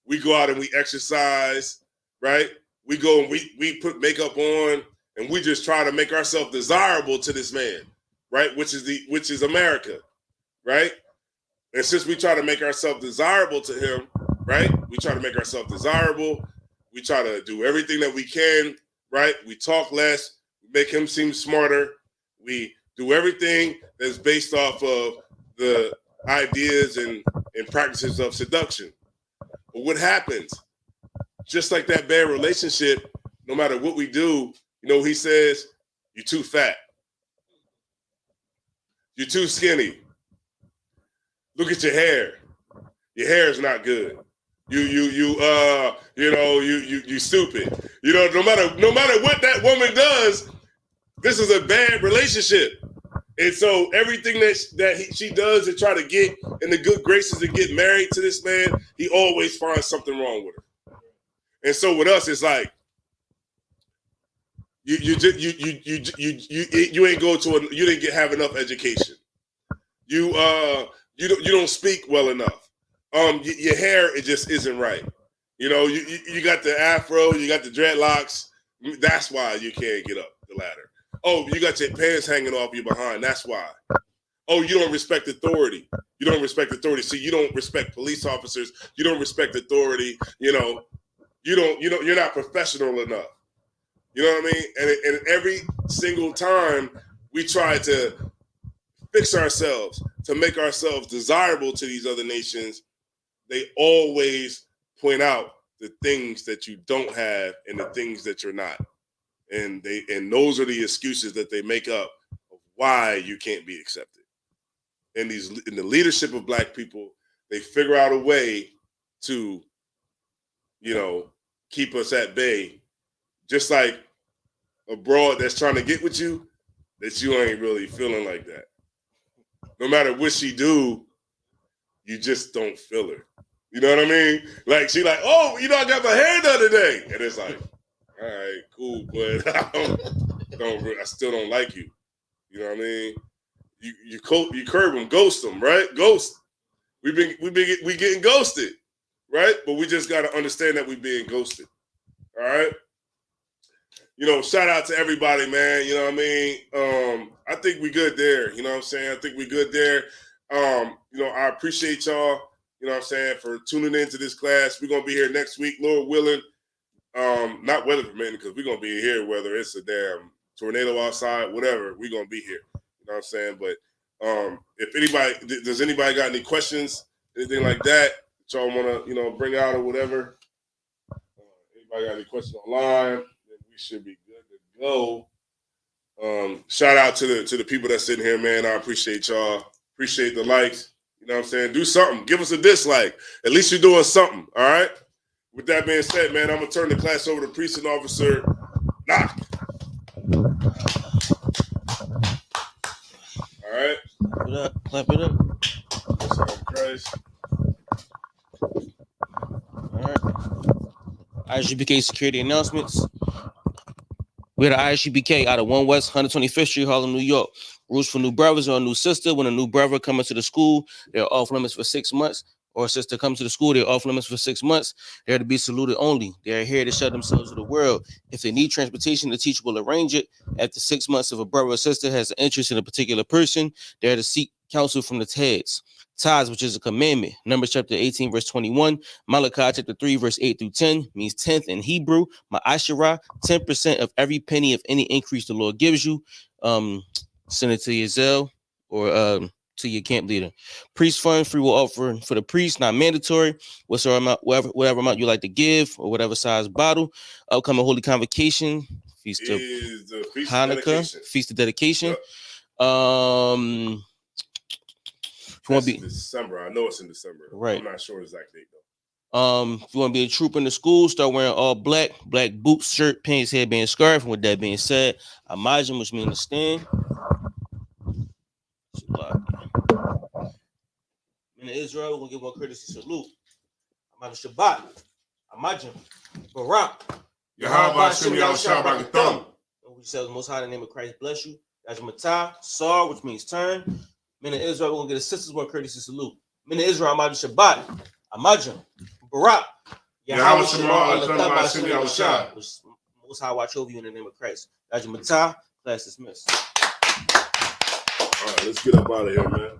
We go out and we exercise, right? We go and we put makeup on and we just try to make ourselves desirable to this man, right? Which is America, right? And since we try to make ourselves desirable to him, right? We try to make ourselves desirable. We try to do everything that we can, right? We talk less, make him seem smarter. We do everything that's based off of the ideas and practices of seduction. But what happens? Just like that bad relationship, no matter what we do, you know, he says, you're too fat. You're too skinny. Look at your hair. Your hair is not good. You stupid. You know, no matter what that woman does, this is a bad relationship. And so everything she does to try to get in the good graces and get married to this man, he always finds something wrong with her. And so with us, it's like you ain't go to you didn't have enough education. You don't speak well enough. Your hair, it just isn't right. You know, you got the afro, you got the dreadlocks. That's why you can't get up the ladder. Oh, you got your pants hanging off your behind. That's why. Oh, you don't respect authority. You don't respect authority. See, you don't respect police officers. You don't respect authority. You know, you're not professional enough. You know what I mean? And every single time we try to fix ourselves, to make ourselves desirable to these other nations, they always point out the things that you don't have and the things that you're not. And those are the excuses that they make up of why you can't be accepted. And in the leadership of Black people, they figure out a way to, you know, keep us at bay, just like a broad that's trying to get with you, that you ain't really feeling like that. No matter what she do, you just don't feel her. You know what I mean? Like she like, oh, you know, I got my hair done today, and it's like, all right, cool, but I still don't like you. You know what I mean? You curb them, ghost them, right? Ghost. We getting ghosted, right? But we just got to understand that we being ghosted. All right. You know, shout out to everybody, man. You know what I mean? I think we good there. You know what I'm saying? I think we good there. You know, I appreciate y'all, you know what I'm saying, for tuning into this class. We're going to be here next week, Lord willing. Not weather permitting, because we're going to be here whether it's a damn tornado outside, whatever, we're going to be here. You know what I'm saying? But if anybody, does anybody got any questions, anything like that y'all want to, you know, bring out or whatever? Anybody got any questions online? Then we should be good to go. Shout out to the people that's sitting here, man. I appreciate y'all. Appreciate the likes. You know what I'm saying? Do something. Give us a dislike. At least you're doing something. All right? With that being said, man, I'm going to turn the class over to Precinct Officer Knock. All right? Clap it up. Clap it up. Christ. All right. ISGBK security announcements. We're the ISGBK out of 1 West 125th Street, Harlem, New York. Rules for new brothers or a new sister. When a new brother comes to the school, they're off limits for 6 months. Or a sister comes to the school, they're off limits for 6 months. They're to be saluted only. They're here to show themselves to the world. If they need transportation, the teacher will arrange it. After 6 months, if a brother or sister has an interest in a particular person, they're to seek counsel from the heads. Tithes, which is a commandment. Numbers chapter 18, verse 21. Malachi chapter 3, verse 8 through 10 means 10th in Hebrew. Ma'asherah, 10% of every penny of any increase the Lord gives you. Send it to your Zelle or to your camp leader. Priest fund, free will offering for the priest, not mandatory. Whatever amount you like to give, or whatever size bottle. Upcoming Holy Convocation, Feast of Hanukkah, Feast of Dedication. Yep. If you want to be December, I know it's in December. Right. I'm not sure exact date though. If you want to be a trooper in the school, start wearing all black boots, shirt, pants, headband, scarf. And with that being said, Amajim, which means to stand. In Israel, we're gonna give one courtesy salute. Amajim Shabbat, Amajim, Barak, Yahweh Hashem Yahushua Barakatam. We say the Most High, in the name of Christ, bless you. Ajmatah, Sar, which means turn. Men of Israel, we're gonna get a sister's one courtesy salute. Men of Israel, Amajim Shabbat, Amajim, Barak, Yahweh Hashem Yahushua. Most High watch over you in the name of Christ. Ajmatah, class dismissed. All right, let's get up out of here, man.